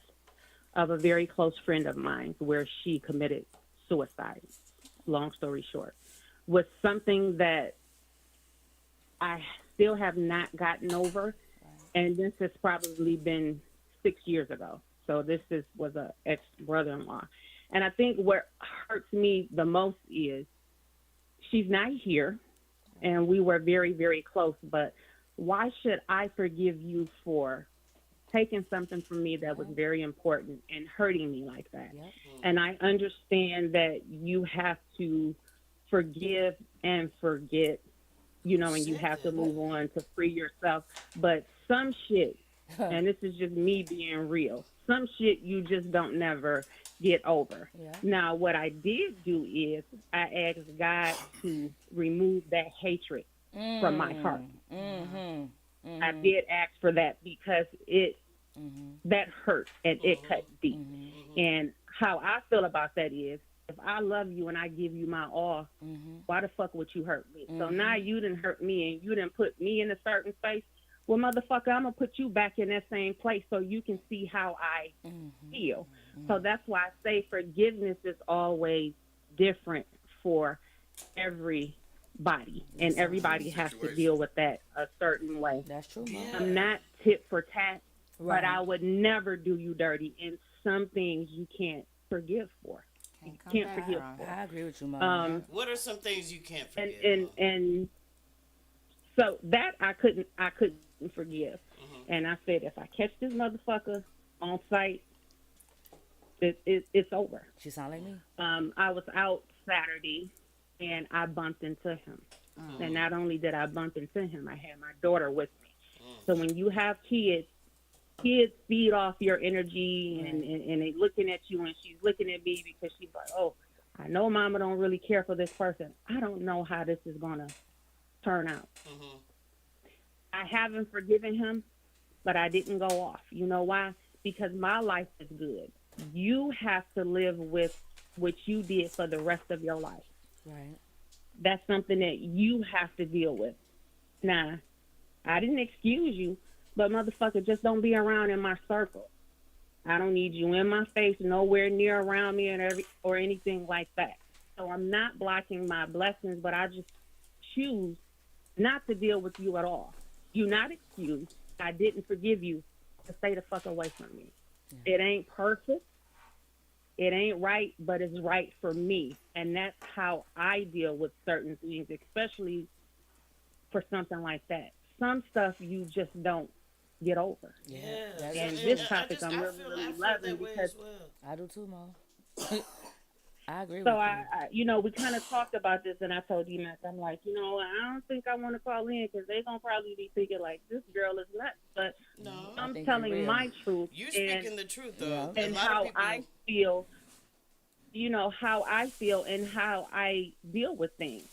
of a very close friend of mine where she committed suicide. Long story short, was something that I still have not gotten over. And this has probably been 6 years ago. So this was a ex-brother-in-law. And I think what hurts me the most is she's not here and we were very, very close, but why should I forgive you for taking something from me that was very important and hurting me like that? Yep. And I understand that you have to forgive and forget, and you have to move on to free yourself. But some shit, and this is just me being real, some shit you just don't never get over. Yeah. Now, what I did do is I asked God to remove that hatred from my heart. Mm-hmm. I did ask for that because that hurt and it cut deep. And how I feel about that is, if I love you and I give you my all, why the fuck would you hurt me? So now you didn't hurt me and you didn't put me in a certain space. Well, motherfucker, I'm going to put you back in that same place so you can see how I feel. So that's why I say forgiveness is always different for everybody. And everybody has to deal with that a certain way. That's true. Mom. I'm not tit for tat, Right. but I would never do you dirty. And some things you can't forgive for. can't forgive for. I agree with you, Mom. What are some things you can't and forget? and Mom? and so that I couldn't forgive. And I said, if I catch this motherfucker on site, it's over. She sound like me. I was out Saturday and I bumped into him. And not only did I bump into him, I had my daughter with me. So when you have kids feed off your energy and they looking at you, and she's looking at me because she's like, oh, I know Mama don't really care for this person. I don't know how this is going to turn out. I haven't forgiven him, but I didn't go off. You know why? Because my life is good. You have to live with what you did for the rest of your life. Right. That's something that you have to deal with. Now, I didn't excuse you, but motherfucker, just don't be around in my circle. I don't need you in my face, nowhere near around me or anything like that. So I'm not blocking my blessings, but I just choose not to deal with you at all. You're not excused. I didn't forgive you, to stay the fuck away from me. It ain't perfect. It ain't right, but it's right for me. And that's how I deal with certain things, especially for something like that. Some stuff you just don't get over. Yeah. And this topic I'm really loving because I do too, Mom. I agree with so you. I we kind of talked about this, and I told D-Mac, I'm like, I don't think I want to call in because they're going to probably be thinking like, this girl is nuts. But No, I'm think telling you're real. my truth. you're speaking the truth though. Yeah. A And lot of how people, I feel, how I feel and how I deal with things.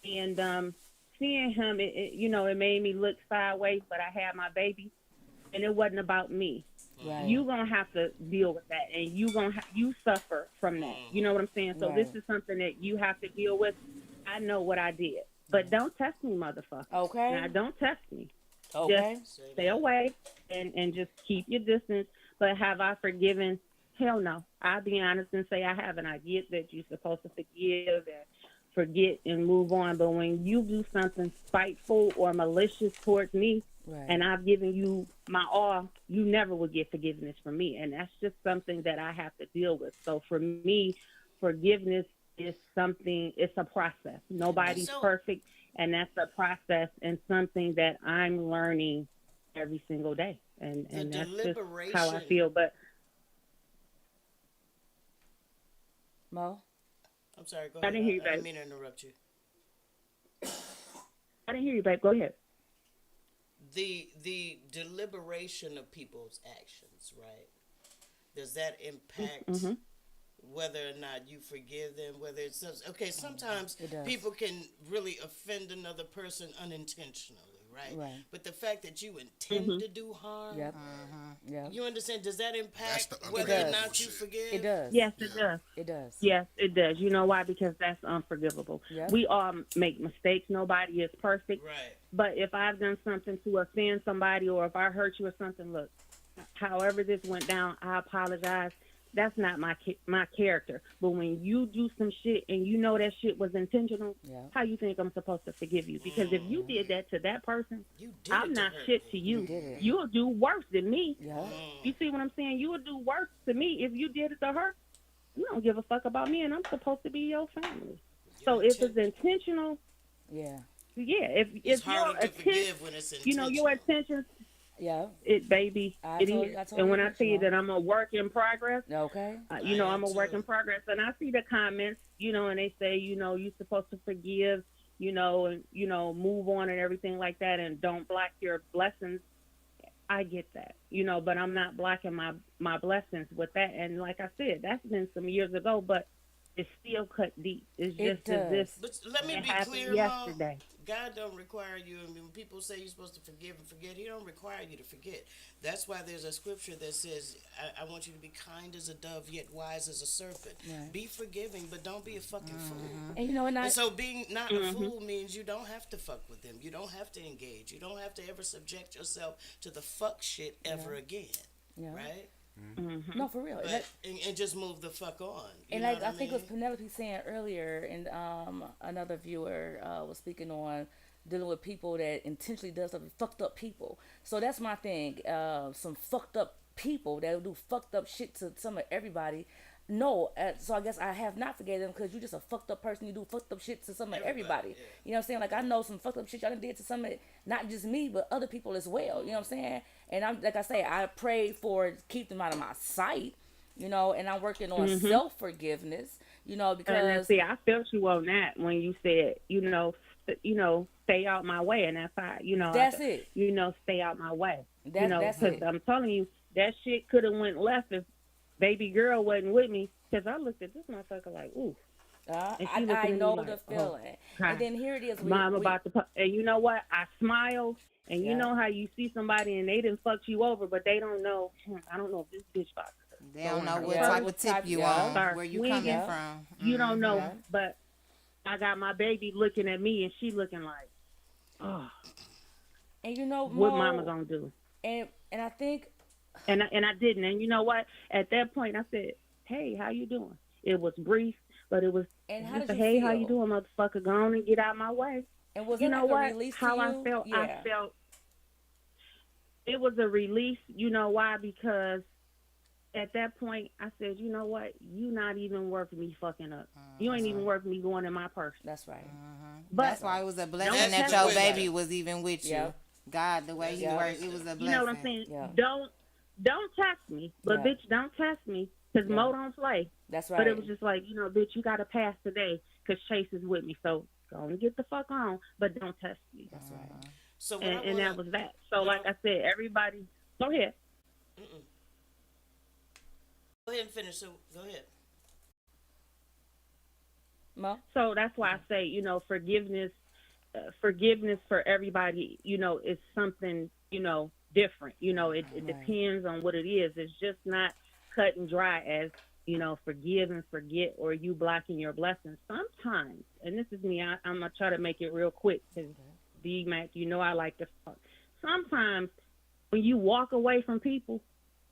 And seeing him, it made me look sideways, but I had my baby, and it wasn't about me. Right. You gonna have to deal with that, and you suffer from that. You know what I'm saying? So this Right. is something that you have to deal with. I know what I did, but don't test me, motherfucker. Okay. Now don't test me. Okay. Just stay away and just keep your distance. But have I forgiven? Hell no. I'll be honest and say I haven't. I get that you're supposed to forgive and forget and move on, but when you do something spiteful or malicious towards me, Right. and I've given you my all, you never will get forgiveness from me. And that's just something that I have to deal with. So for me, forgiveness is something, it's a process. Nobody's perfect, and that's a process and something that I'm learning every single day. And that's just how I feel. But Mo? I'm sorry, go I ahead. didn't hear you, I babe. didn't mean to interrupt you. I didn't hear you, babe. Go ahead. The deliberation of people's actions, right? Does that impact whether or not you forgive them? Whether it's okay, sometimes It does. people can really offend another person unintentionally, right? Right. But the fact that you intend to do harm, Yep. Yep. you understand? Does that impact That's the whether or unforgivable not you shit. forgive? It does. Yes, it does. It does. Yes, it does. You know why? Because that's unforgivable. Yep. We all make mistakes. Nobody is perfect. Right. But if I've done something to offend somebody or if I hurt you or something, look, however this went down, I apologize. That's not my character. But when you do some shit and you know that shit was intentional, Yeah. how you think I'm supposed to forgive you? Because if you did that to that person, You did I'm it to not hurt shit me. to you. did it. You'll do worse than me. Yeah. You see what I'm saying? You would do worse to me if you did it to her. You don't give a fuck about me, and I'm supposed to be your family. So if it's intentional, Yeah. yeah. If It's your harder to attention, forgive when it's intentional. your intentions, Yeah. baby, I it told- is. I told And when you I that, tell you Jamal. that I'm a work in progress, Okay. I I'm am a work too. in progress, and I see the comments, and they say, you're supposed to forgive, and move on and everything like that, and don't block your blessings. I get that, but I'm not blocking my blessings with that. And like I said, that's been some years ago, but it's still cut deep. It's It just as if But let me it be happened clear, Mo. yesterday. God don't require you. I mean, when people say you're supposed to forgive and forget, He don't require you to forget. That's why there's a scripture that says, I want you to be kind as a dove, yet wise as a serpent. Right. Be forgiving, but don't be a fucking fool. And and I And so being not a fool means you don't have to fuck with them. You don't have to engage. You don't have to ever subject yourself to the fuck shit ever again. yeah. Right? No, for real. But, and just move the fuck on. You And know like what I think it was mean? Penelope saying earlier, and another viewer was speaking on dealing with people that intentionally does something, fucked up people. So that's my thing. Some fucked up people that do fucked up shit to some of everybody. No, so I guess I have not forgave them because you just a fucked up person. You do fucked up shit to some of everybody. yeah. You know what I'm saying? Like I know some fucked up shit y'all done did to some of not just me but other people as well. You know what I'm saying? And I'm like I say, I pray for keep them out of my sight. You know, and I'm working on self forgiveness. You know, And then, because see, I felt you on that when you said, stay out my way, and that's how, That's it. Stay out my way. That's Because it. I'm telling you, that shit could have went left if baby girl wasn't with me. Because I looked at this motherfucker like, ooh. And she I looking at me know like, the oh, feeling. God. And then here it is. Mom about to, and you know what? I smiled, and you Yeah. know how you see somebody and they done fucked you over, but they don't know. I don't know if this bitch about to. They don't know what Yeah. type of tip you on, Start where you swinging. coming Yeah. from. You don't know, Yeah. but I got my baby looking at me, and she looking like, oh, And you know, what Mo, mama gonna do? and I think And I didn't. And you know what? At that point, I said, "Hey, how you doing?" It was brief, but it was And how just did a, you "Hey, how feel? you doing, motherfucker? Go on and get out my way." and was You it know like a what? release How to you? I felt. Yeah. I felt it was a release. You know why? Because at that point, I said, "You know what? You not even worth me fucking up. You ain't even worth me going in my purse." That's right. But That's why it was a blessing Don't that test your me. baby was even with you. Yep. God, the way he Yep. worked, it was a blessing. you know what I'm saying? Yeah. Don't test me, but Yeah. bitch, don't test me, because Yeah. Mo don't play. That's right. But it was just like, bitch, you got to pass today because Chase is with me. So go and get the fuck on, but don't test me. That's right. So what And that was that. So, what like I said, everybody, go ahead. Go ahead and finish. So go ahead. Mo? So that's why I say, forgiveness for everybody, is something, different. It Right. depends on what it is. It's just not cut and dry as, forgive and forget or you blocking your blessings. Sometimes, and this is me, I'm going to try to make it real quick because D-Mac, I like to fuck. Sometimes when you walk away from people,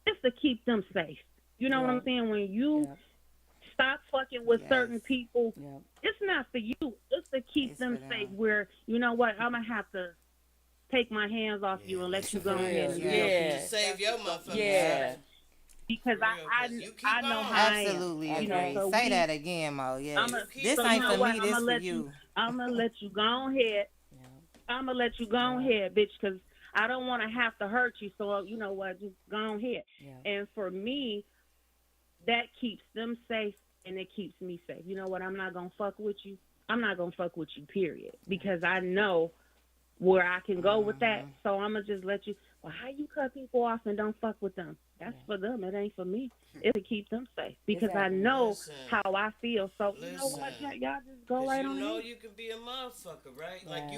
it's to keep them safe. You know what I'm saying? When you Yep. stop fucking with Yes. certain people, Yep. it's not for you. It's to keep It's them for them. safe where, you know what, I'm going to have to take my hands off you and let you go ahead and Yeah. live. Yeah. To save your motherfucker. Yeah. Because For real, 'cause you keep I know on. how I am. Absolutely You agree. know, so Say we- that again, Mo. Yeah. This so ain't you know for what? me. I'ma This for let you. I'm going to let you go ahead. I'm going to let you go ahead, bitch, because I don't want to have to hurt you. So, you know what, just go ahead. Yeah. And for me, that keeps them safe and it keeps me safe. You know what? I'm not going to fuck with you. I'm not going to fuck with you, period. Because I know where I can go with that. So I'm going to just let you. Well, how you cut people off and don't fuck with them? That's for them. It ain't for me. It's to keep them safe. Because I Exactly. know Listen. how I feel. So, you know what? Listen. Y'all just go 'Cause right you on know ahead. you can be a motherfucker, right? Like Right.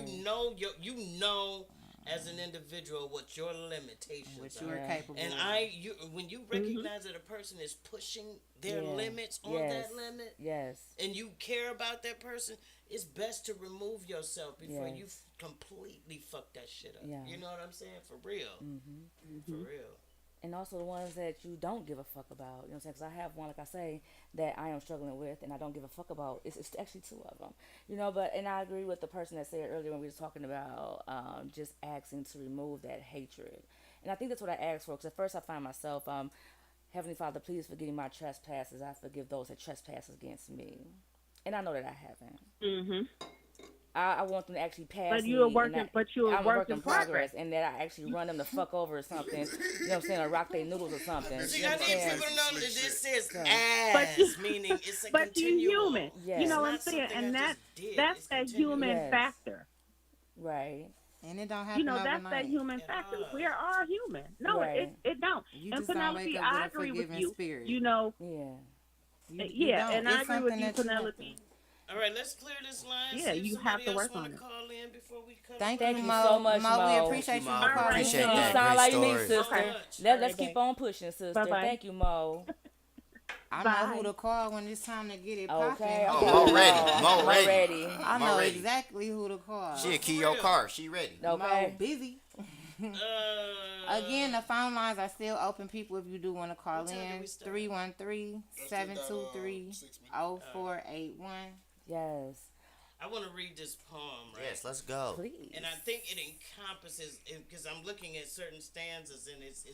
you know as an individual what your limitations What are. you are Yeah. capable And of. when you recognize that a person is pushing their Yeah. limits on Yes. that limit, Yes. and you care about that person, it's best to remove yourself before Yes. you completely fuck that shit up. Yeah. You know what I'm saying? For real. For real. And also the ones that you don't give a fuck about. You know what I'm saying? Because I have one, like I say, that I am struggling with and I don't give a fuck about. It's actually two of them. And I agree with the person that said earlier when we were talking about just asking to remove that hatred. And I think that's what I asked for. Because at first I find myself, Heavenly Father, please forgive me my trespasses. I forgive those that trespass against me. And I know that I haven't. Mm-hmm. I want them to actually pass But me. you're and working. that- But you're I'm a work in progress. progress, and that I actually run them the fuck over or something. You know what I'm saying? Or rock their noodles or something. See, You know I what I'm need saying? people to know that this says But ass, you- meaning it's a But you're continual. human. Yeah. You know It's what I'm not saying? something And I just did. that's It's that continual. human Yes. factor. Right. And it don't happen That's overnight. that human It factor. does. We are all human. No, Right. it don't. You And just don't wake Penelope, up I with a agree with forgiving you. spirit. Yeah. You don't. And I It's agree with something you, that you have Penelope. All right, let's clear this line. Yeah, see if you somebody have to else work wanna on it. call in before we cut Thank Thank you, you Mo. so much, Mo. We Mo. appreciate Thank you you, for Mo. calling. Appreciate You that. sound Great like me, story. sister. Okay. Let's keep on pushing, sister. Bye-bye. Thank you, Mo. I Bye. know who to call when it's time to get it Okay. popping. Oh, Mo ready. Mo ready. ready. I Mo know ready. exactly who to call. She a key your car. She ready. Mo Okay. busy. Uh, Again, the phone lines are still open, people, if you do want to call What time do in. we start? 313-723-0481. Yes. I want to read this poem, right? Yes, let's go. Please. And I think it encompasses, because I'm looking at certain stanzas, and it's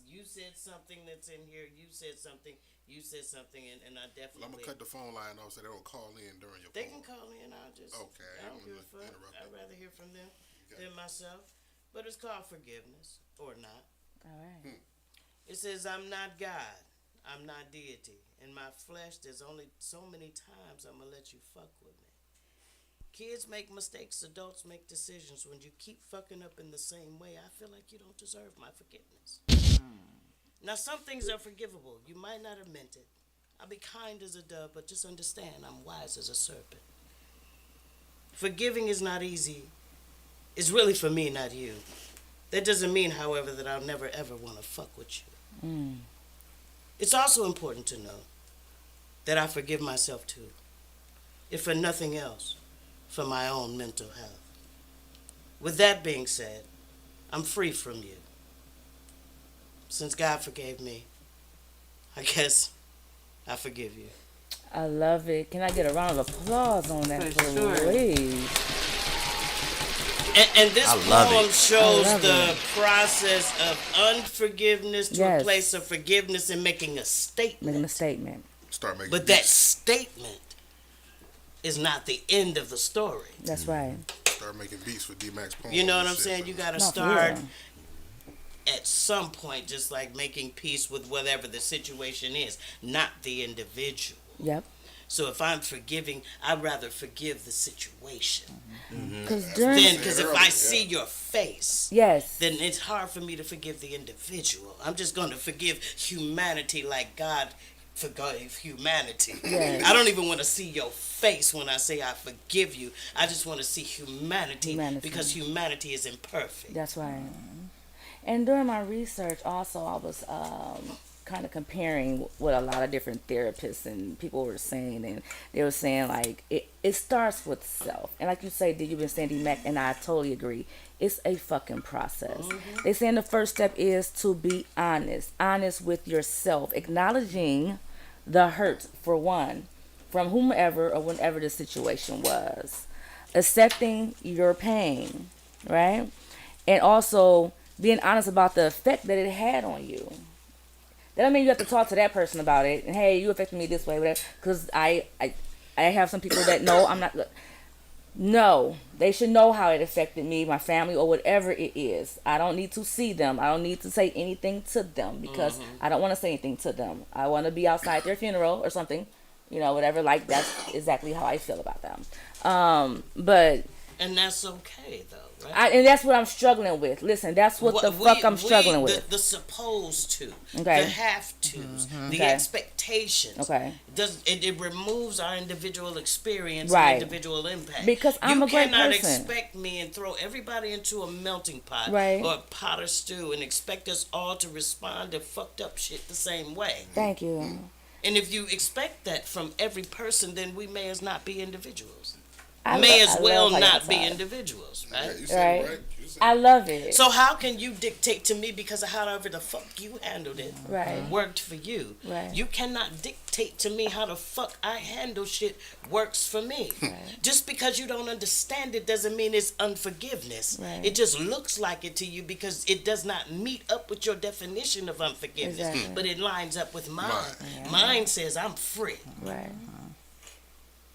you said something that's in here, you said something, and I definitely. Well, I'm gonna cut the phone line off so they don't call in during your. They poem. can call in. I'll just. Okay, I don't give a fuck. I'd rather hear from them than myself. But it's called forgiveness, or not. All right. It says, "I'm not God. I'm not deity. In my flesh, there's only so many times I'm gonna let you fuck with me. Kids make mistakes, adults make decisions. When you keep fucking up in the same way, I feel like you don't deserve my forgiveness. Now, some things are forgivable. You might not have meant it. I'll be kind as a dove, but just understand I'm wise as a serpent. Forgiving is not easy. It's really for me, not you. That doesn't mean, however, that I'll never ever want to fuck with you. It's also important to know that I forgive myself too, if for nothing else, for my own mental health. With that being said, I'm free from you. Since God forgave me, I guess I forgive you." I love it. Can I get a round of applause on that, For sure. please? And this I love poem it. shows I love the it. process of unforgiveness to Yes. a place of forgiveness and making a statement. Making a statement. Start making. But that beats. statement is not the end of the story. That's right. Start making beats for D-Max poem. You know what and I'm shit, saying? man. You got to No, for start real. at some point, just like making peace with whatever the situation is, not the individual. Yep. So if I'm forgiving, I'd rather forgive the situation. Because during Because if I see your face, yes, then it's hard for me to forgive the individual. I'm just going to forgive humanity like God forgave humanity. Yes. I don't even want to see your face when I say I forgive you. I just want to see humanity, because humanity is imperfect. that's right. And during my research, also, I was kind of comparing what a lot of different therapists and people were saying, and they were saying like it starts with self. And like you say, did you've been saying D-Mac, and I totally agree. It's a fucking process. They saying the first step is to be honest with yourself, acknowledging the hurt for one, from whomever or whenever the situation was, accepting your pain, right, and also being honest about the effect that it had on you. That don't mean you have to talk to that person about it. And hey, you affected me this way, whatever. Because I have some people that know I'm not. No, they should know how it affected me, my family, or whatever it is. I don't need to see them. I don't need to say anything to them because I don't want to say anything to them. I want to be outside their funeral or something, whatever. Like that's exactly how I feel about them. But And that's okay, though, right? and that's what I'm struggling with. Listen, that's what the fuck I'm struggling with. The supposed to, Okay. the have tos, the Okay. expectations. Okay. It removes our individual experience Right. and individual impact. Because I'm a great You cannot person. expect me and throw everybody into a melting pot Right. or a pot of stew and expect us all to respond to fucked up shit the same way. Thank you. And if you expect that from every person, then we may as not be individuals. I May lo- as I well love how not y'all be talk. individuals, Yeah, right? you said Right. it right. You said I love it. So how can you dictate to me because of however the fuck you handled it Right. worked for you? Right. You cannot dictate to me how the fuck I handle shit works for me. Just because you don't understand it doesn't mean it's unforgiveness. Right. It just looks like it to you because it does not meet up with your definition of unforgiveness, Exactly. but it lines up with mine. Mine. Mine says I'm free. Right.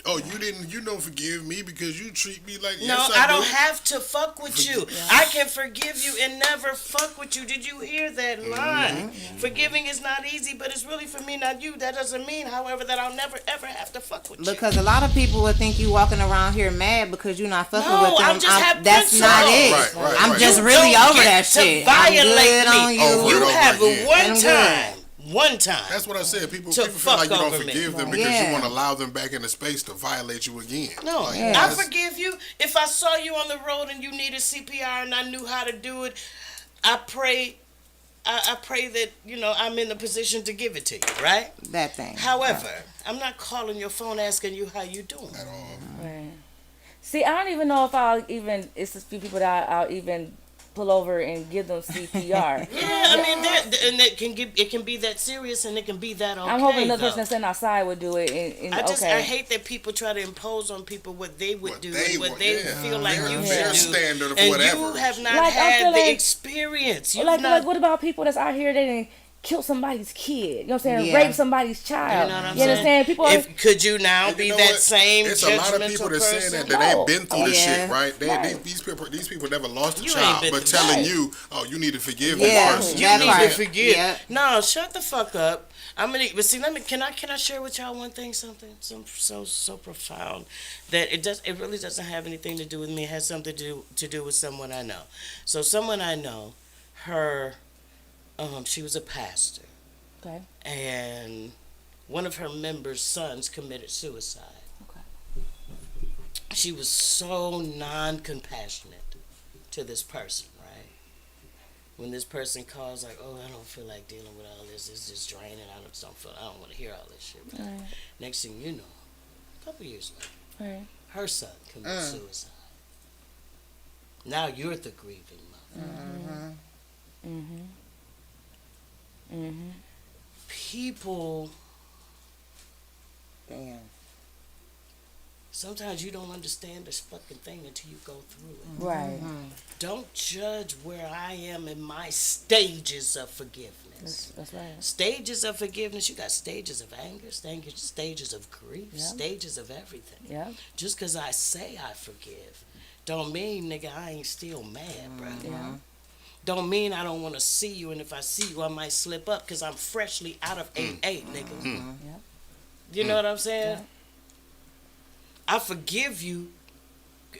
Oh, you don't forgive me because you treat me like No, yes, I do. don't have to fuck with you. I can forgive you and never fuck with you. Did you hear that line? Forgiving is not easy, but it's really for me, not you. That doesn't mean, however, that I'll never ever have to fuck with you. Because a lot of people would think you walking around here mad because you're not fucking No, with them. I just have that's not it. principles. Right, I'm right. just You really don't over get that to shit. I'm violate good me. on you. Over You and over have again. one I'm good. time. One time. That's what I said. People To feel like you fuck don't over me. forgive them because Yeah. you want to allow them back into space to violate you again. No, Like, Yeah. I that's- forgive you. If I saw you on the road and you needed CPR and I knew how to do it, I pray that, I'm in the position to give it to you, right? That thing. However, I'm not calling your phone asking you how you doing. at all. Right. See, I don't even know if it's a few people that I'll even pull over and give them CPR. Yeah, I mean, and it can be that serious, and it can be that okay. I'm hoping the though. person that's sitting outside would do it. And I hate that people try to impose on people what they would do and what they feel like you Their should do, standard of and whatever. you have not Like, I had feel the like- experience. You've like not, what about people that's out here that didn't kill somebody's kid? You know what I'm saying? Yeah. Rape somebody's child. You know what I'm You saying? understand? People are, Could you now And be you know that what? same It's a lot of people judgmental that saying person? that No. ain't been through this Yeah. shit, right? Right. These people never lost a You ain't child, been but through telling that. you, oh, you need to forgive Yeah. this person. You That need part. to forget. Yeah. No, shut the fuck up. But see, can I share with y'all one thing? Something so profound that it really doesn't have anything to do with me. It has something to do with someone I know. So someone I know, she was a pastor, okay. and one of her members' sons committed suicide. Okay. She was so non-compassionate to this person, right? When this person calls, like, oh, I don't feel like dealing with all this. It's just draining. I don't want to hear all this shit. All right. Next thing you know, a couple years later, All right. her son committed suicide. Now you're the grieving mother. People, Damn. sometimes you don't understand this fucking thing until you go through it. Right. Don't judge where I am in my stages of forgiveness. That's right. Stages of forgiveness, you got stages of anger, stages of grief, Yeah. stages of everything. Yeah. Just because I say I forgive, don't mean, nigga, I ain't still mad, bro. Yeah. Don't mean I don't want to see you, and if I see you, I might slip up because I'm freshly out of 8-8, nigga. Yeah. You know what I'm saying? Yeah. I forgive you,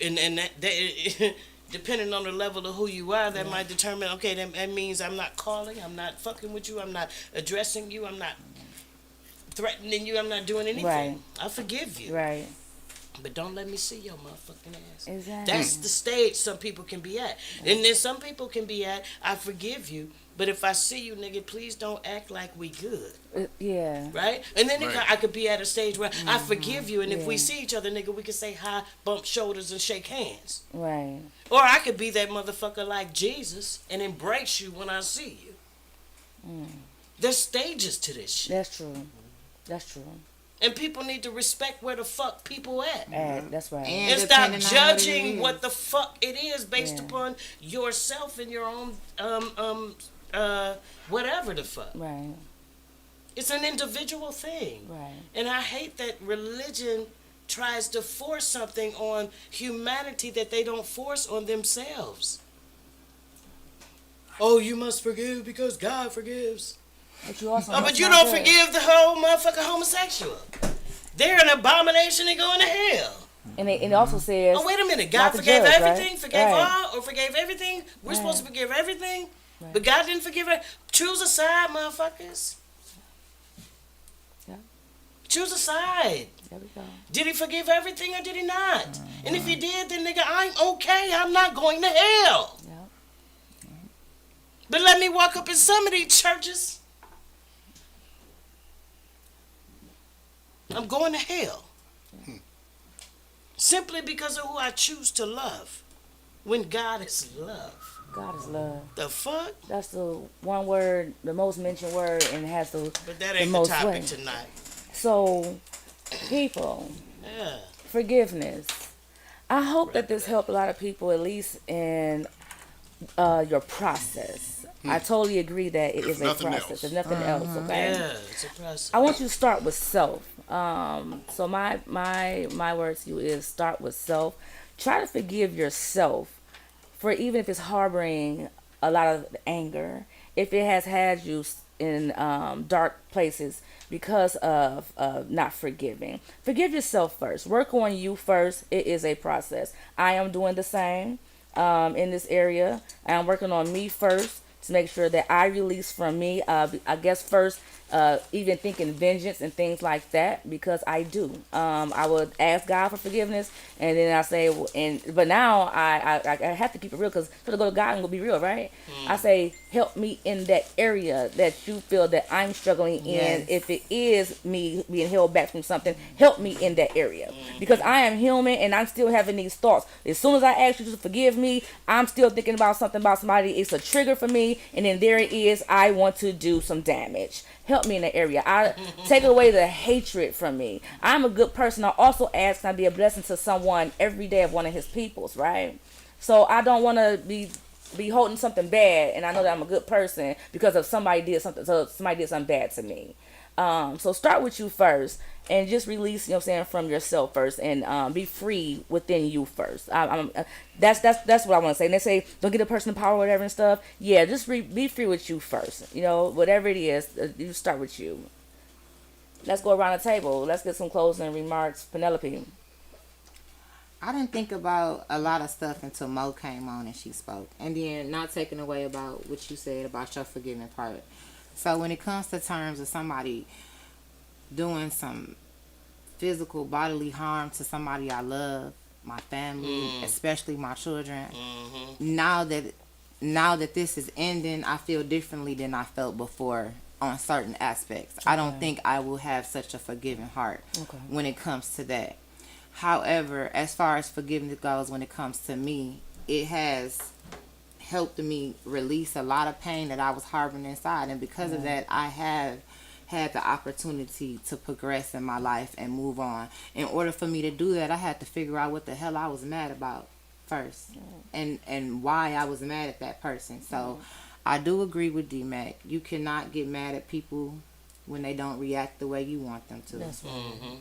and that depending on the level of who you are, that might determine, okay, that means I'm not calling, I'm not fucking with you, I'm not addressing you, I'm not threatening you, I'm not doing anything. Right. I forgive you. Right. But don't let me see your motherfucking ass. Exactly. That's the stage some people can be at. And then some people can be at, I forgive you, but if I see you, nigga, please don't act like we good. Yeah. Right? And then Right. I could be at a stage where I forgive you, and if we Yeah. see each other, nigga, we can say hi, bump shoulders, and shake hands. Right. Or I could be that motherfucker like Jesus and embrace you when I see you. There's stages to this shit. That's true. That's true. And people need to respect where the fuck people at. That's right. And And stop depending on judging what what the fuck it is based Yeah. upon yourself and your own whatever the fuck. Right. It's an individual thing. Right. And I hate that religion tries to force something on humanity that they don't force on themselves. Oh, you must forgive because God forgives. But you also. Oh, but you don't forgive the whole motherfucker homosexual. They're an abomination and going to hell. And it also says. Oh, wait a minute. God not to forgave judge, right? everything? Forgave Right. all? Or forgave everything? We're supposed to forgive everything? Right. But God didn't forgive it? Choose a side, motherfuckers. Yeah. Choose a side. There we go. Did he forgive everything or did he not? And if he did, then nigga, I'm okay. I'm not going to hell. Yeah. But let me walk up in some of these churches. I'm going to hell. Simply because of who I choose to love. When God is love. God is love. The fuck? That's the one word, the most mentioned word, and it has the. But that The ain't the most topic way. tonight. So, people, Yeah. forgiveness. I hope that this helped a lot of people, at least in your process. I totally agree that it If is a nothing process. else. If nothing else, okay. Yeah, it's a process. I want you to start with self. So my words to you is start with self. Try to forgive yourself for even if it's harboring a lot of anger, if it has had you in dark places because of not forgiving. Forgive yourself first. Work on you first. It is a process. I am doing the same in this area. I am working on me first to make sure that I release from me. I guess first even thinking vengeance and things like that, because I do. I would ask God for forgiveness, and then I say, but now I have to keep it real, because for to go to God and go be real, right? I say, help me in that area that you feel that I'm struggling Yes. in. If it is me being held back from something, help me in that area, because I am human and I'm still having these thoughts. As soon as I ask you to forgive me, I'm still thinking about something about somebody. It's a trigger for me, and then there it is. I want to do some damage. Help me in that area. I take away the hatred from me. I'm a good person. I also ask, can I be a blessing to someone every day of one of his peoples, right? So I don't want to be holding something bad, and I know that I'm a good person because of somebody did something. So somebody did something bad to me. So start with you first, and just release, you know what I'm saying, from yourself first, and be free within you first. That's what I want to say. And they say don't get a person power or whatever and stuff. Yeah, just be free with you first. You know, whatever it is, you start with you. Let's go around the table. Let's get some closing remarks. Penelope. I didn't think about a lot of stuff until Mo came on and she spoke. And then not taking away about what you said about your forgiving part. So when it comes to terms of somebody doing some physical bodily harm to somebody I love, my family, especially my children, now that this is ending, I feel differently than I felt before on certain aspects. I don't think I will have such a forgiving heart when it comes to that. However, as far as forgiveness goes, when it comes to me, it has helped me release a lot of pain that I was harboring inside. And because of that, I have had the opportunity to progress in my life and move on. In order for me to do that, I had to figure out what the hell I was mad about first, and why I was mad at that person. So I do agree with D-Mac. You cannot get mad at people when they don't react the way you want them to. That's right.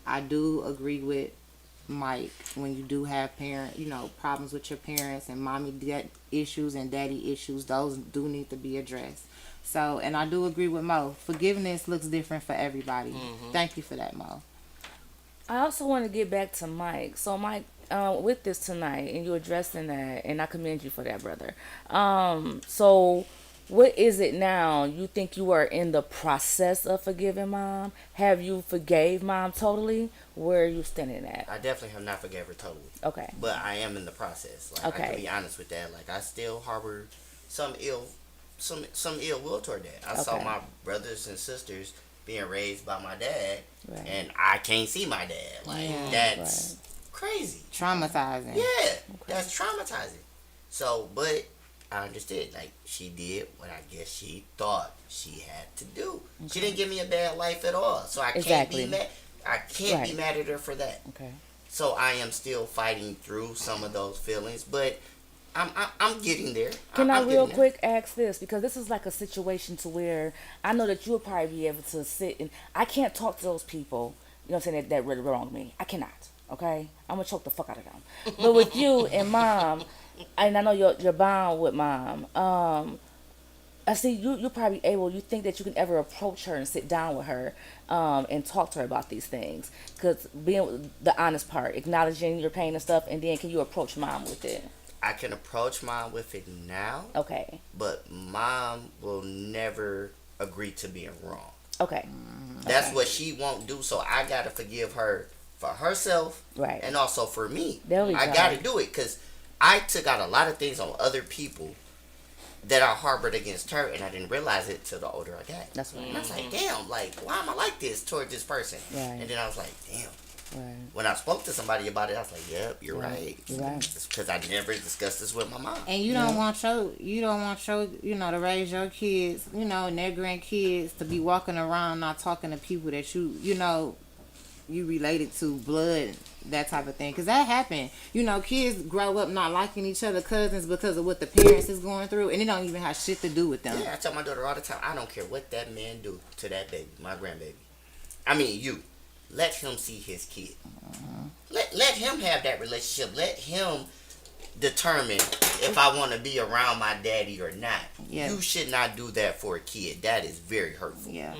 I do agree with Mike when you do have problems with your parents and mommy issues and daddy issues. Those do need to be addressed. So, and I do agree with Mo. Forgiveness looks different for everybody. Thank you for that, Mo. I also want to get back to Mike. So, Mike, with this tonight, and you addressing that, and I commend you for that, brother. So, what is it now? You think you are in the process of forgiving mom? Have you forgave mom totally? Where are you standing at? I definitely have not forgave her totally. Okay. But I am in the process. Like, I Okay. can be honest with that. Like, I still harbor some ill will toward that. I saw Okay. my brothers and sisters being raised by my dad, Right. and I can't see my dad. Like, Yeah. that's crazy. Traumatizing. Yeah, that's traumatizing. So, but I understood. Like, she did what I guess she thought she had to do. She didn't give me a bad life at all. So I can't Exactly. be mad. I can't be Right. mad at her for that. Okay. So I am still fighting through some of those feelings, but I'm getting there. Can I I'm real getting there. quick ask this? Because this is like a situation to where I know that you'll probably be able to sit and I can't talk to those people, you know what I'm saying, that really wrong me. I cannot. Okay? I'm gonna choke the fuck out of them. But with you and mom, and I know you're bound with mom, I see you're probably able, you think that you can ever approach her and sit down with her and talk to her about these things. Because being the honest part, acknowledging your pain and stuff, and then can you approach mom with it? I can approach mom with it now, Okay. but mom will never agree to being wrong. Okay. That's what she won't do. So I gotta forgive her for herself, Right. and also for me. There we I go. gotta do it because I took out a lot of things on other people that I harbored against her, and I didn't realize it till the older I got. That's right. And I was like, damn, like, why am I like this toward this person? Right. And then I was like, damn. Right. When I spoke to somebody about it, I was like, yep, you're right. You're right. It's because I never discussed this with my mom. And you don't want your to raise your kids, and their grandkids to be walking around not talking to people that you related to, blood, that type of thing. Because that happened. Kids grow up not liking each other, cousins, because of what the parents is going through, and it don't even have shit to do with them. Yeah, I tell my daughter all the time, I don't care what that man do to that baby, my grandbaby. I mean, you. Let him see his kid. Let him have that relationship. Let him determine if I want to be around my daddy or not. Yeah. You should not do that for a kid. That is very hurtful. Yeah.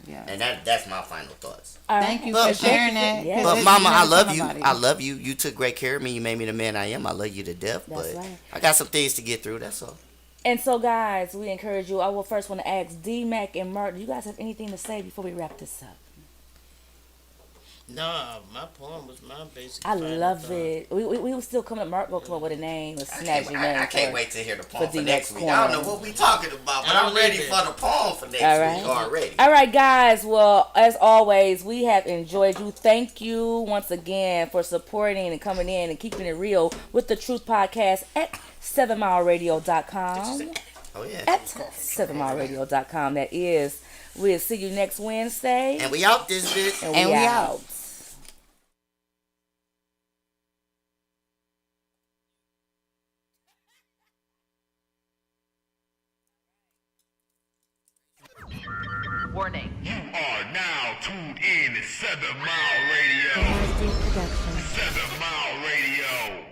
Yeah. And that's my final thoughts. Thank you But- for sharing that. Yeah. 'cause But it's mama, I never love talk you. about it. I love you. You took great care of me. You made me the man I am. I love you to death. That's but right. I got some things to get through. That's all. And so, guys, we encourage you. I will first want to ask D-Mac and Mark, do you guys have anything to say before we wrap this up? Nah, my poem was my basic. I love it. We were still coming up. Mark will come up with a name, a snazzy name. I can't for- wait to hear the poem for D-Mac's next week. I don't know corner. what we talking about, but I'm ready for the poem for next All right. week already. All right, guys. Well, as always, we have enjoyed you. Thank you once again for supporting and coming in and keeping it real with the Truth Podcast at 7mileradio.com. Oh yeah. At 7mileradio.com. That is. We'll see you next Wednesday. And we out this bitch. And we out. Warning. You are now tuned in to 7 Mile Radio. 7 Mile Radio.